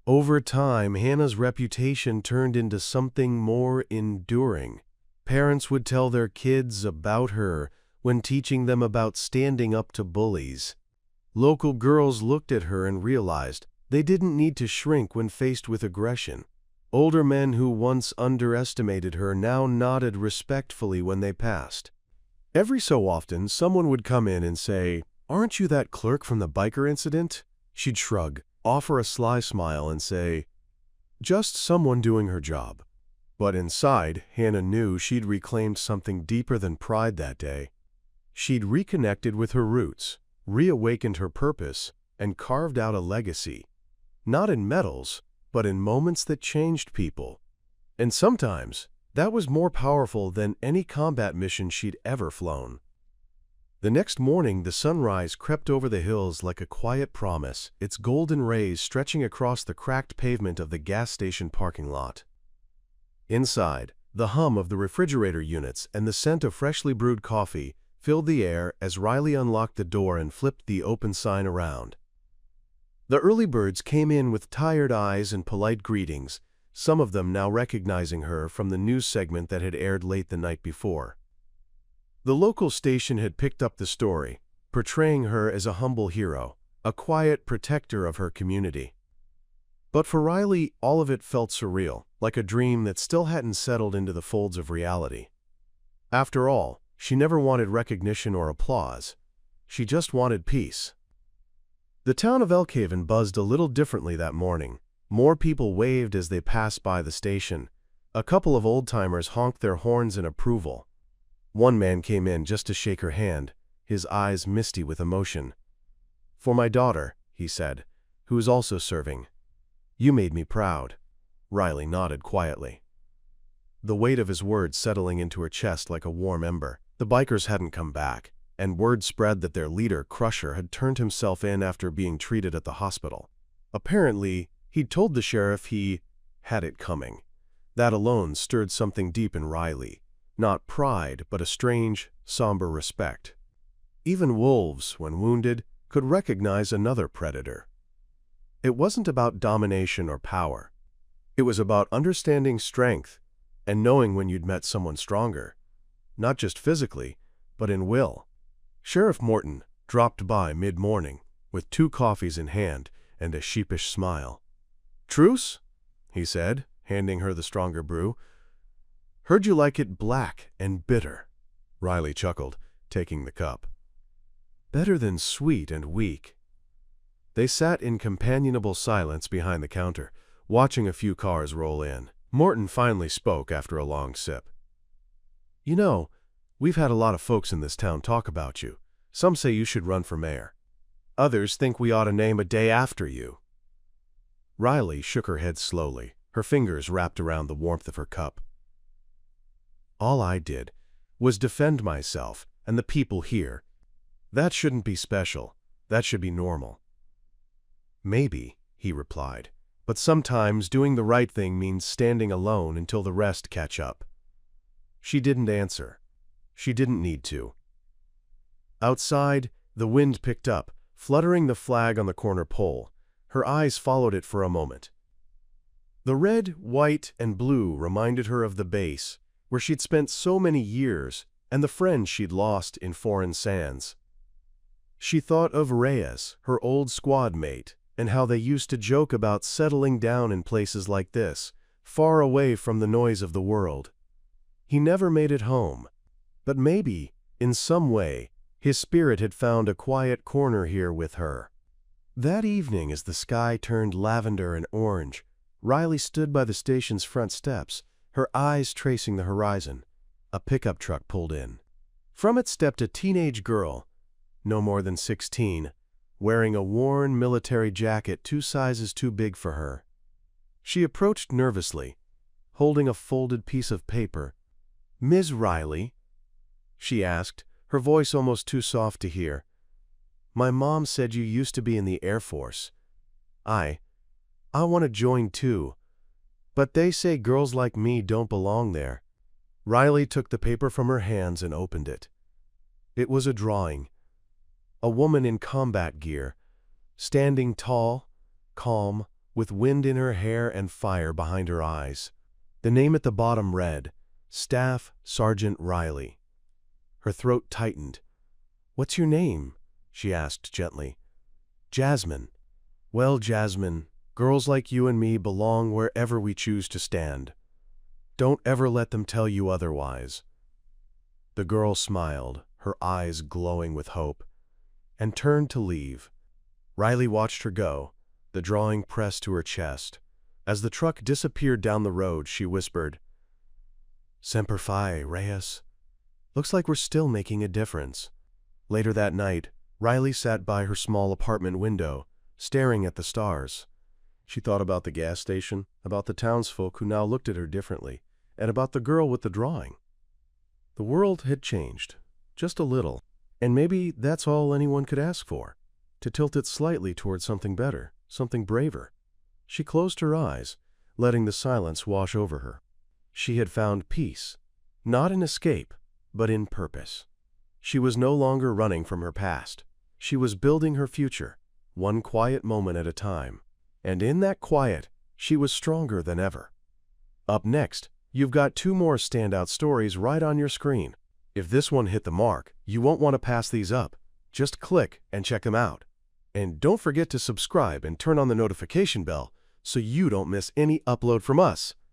Over time, Hannah's reputation turned into something more enduring. Parents would tell their kids about her when teaching them about standing up to bullies. Local girls looked at her and realized they didn't need to shrink when faced with aggression. Older men who once underestimated her now nodded respectfully when they passed. Every so often, someone would come in and say, "Aren't you that clerk from the biker incident?" She'd shrug, offer a sly smile, and say, "Just someone doing her job." But inside, Hannah knew she'd reclaimed something deeper than pride that day. She'd reconnected with her roots, reawakened her purpose, and carved out a legacy. Not in medals, but in moments that changed people. And sometimes, that was more powerful than any combat mission she'd ever flown. The next morning, the sunrise crept over the hills like a quiet promise, its golden rays stretching across the cracked pavement of the gas station parking lot. Inside, the hum of the refrigerator units and the scent of freshly brewed coffee filled the air as Riley unlocked the door and flipped the open sign around. The early birds came in with tired eyes and polite greetings, some of them now recognizing her from the news segment that had aired late the night before. The local station had picked up the story, portraying her as a humble hero, a quiet protector of her community. But for Riley, all of it felt surreal, like a dream that still hadn't settled into the folds of reality. After all, she never wanted recognition or applause. She just wanted peace. The town of Elkhaven buzzed a little differently that morning. More people waved as they passed by the station. A couple of old-timers honked their horns in approval. One man came in just to shake her hand, his eyes misty with emotion. "For my daughter," he said, "who is also serving. You made me proud." Riley nodded quietly, the weight of his words settling into her chest like a warm ember. The bikers hadn't come back, and word spread that their leader, Crusher, had turned himself in after being treated at the hospital. Apparently, he'd told the sheriff he had it coming. That alone stirred something deep in Riley. Not pride, but a strange, somber respect. Even wolves, when wounded, could recognize another predator. It wasn't about domination or power. It was about understanding strength and knowing when you'd met someone stronger, not just physically, but in will. Sheriff Morton dropped by mid-morning with 2 coffees in hand and a sheepish smile. "Truce?" he said, handing her the stronger brew. "Heard you like it black and bitter." Riley chuckled, taking the cup. "Better than sweet and weak." They sat in companionable silence behind the counter, watching a few cars roll in. Morton finally spoke after a long sip. "You know, we've had a lot of folks in this town talk about you. Some say you should run for mayor. Others think we ought to name a day after you." Riley shook her head slowly, her fingers wrapped around the warmth of her cup. "All I did was defend myself and the people here. That shouldn't be special. That should be normal. Maybe, he replied, but sometimes doing the right thing means standing alone until the rest catch up. She didn't answer. She didn't need to. Outside, the wind picked up, fluttering the flag on the corner pole. Her eyes followed it for a moment. The red, white, and blue reminded her of the base, where she'd spent so many years, and the friends she'd lost in foreign sands. She thought of Reyes, her old squad mate, and how they used to joke about settling down in places like this, far away from the noise of the world. He never made it home, but maybe, in some way, his spirit had found a quiet corner here with her. That evening, as the sky turned lavender and orange, Riley stood by the station's front steps, her eyes tracing the horizon. A pickup truck pulled in. From it stepped a teenage girl, no more than 16, wearing a worn military jacket 2 sizes too big for her. She approached nervously, holding a folded piece of paper. "Ms. Riley?" she asked, her voice almost too soft to hear. "My mom said you used to be in the Air Force. I want to join too, but they say girls like me don't belong there." Riley took the paper from her hands and opened it. It was a drawing. A woman in combat gear, standing tall, calm, with wind in her hair and fire behind her eyes. The name at the bottom read, Staff Sergeant Riley. Her throat tightened. "What's your name?" she asked gently. "Jasmine." "Well, Jasmine, girls like you and me belong wherever we choose to stand. Don't ever let them tell you otherwise." The girl smiled, her eyes glowing with hope, and turned to leave. Riley watched her go, the drawing pressed to her chest. As the truck disappeared down the road, she whispered, "Semper Fi, Reyes. Looks like we're still making a difference." Later that night, Riley sat by her small apartment window, staring at the stars. She thought about the gas station, about the townsfolk who now looked at her differently, and about the girl with the drawing. The world had changed, just a little, and maybe that's all anyone could ask for, to tilt it slightly toward something better, something braver. She closed her eyes, letting the silence wash over her. She had found peace, not in escape, but in purpose. She was no longer running from her past. She was building her future, one quiet moment at a time. And in that quiet, she was stronger than ever. Up next, you've got 2 more standout stories right on your screen. If this one hit the mark, you won't want to pass these up. Just click and check them out. And don't forget to subscribe and turn on the notification bell so you don't miss any upload from us.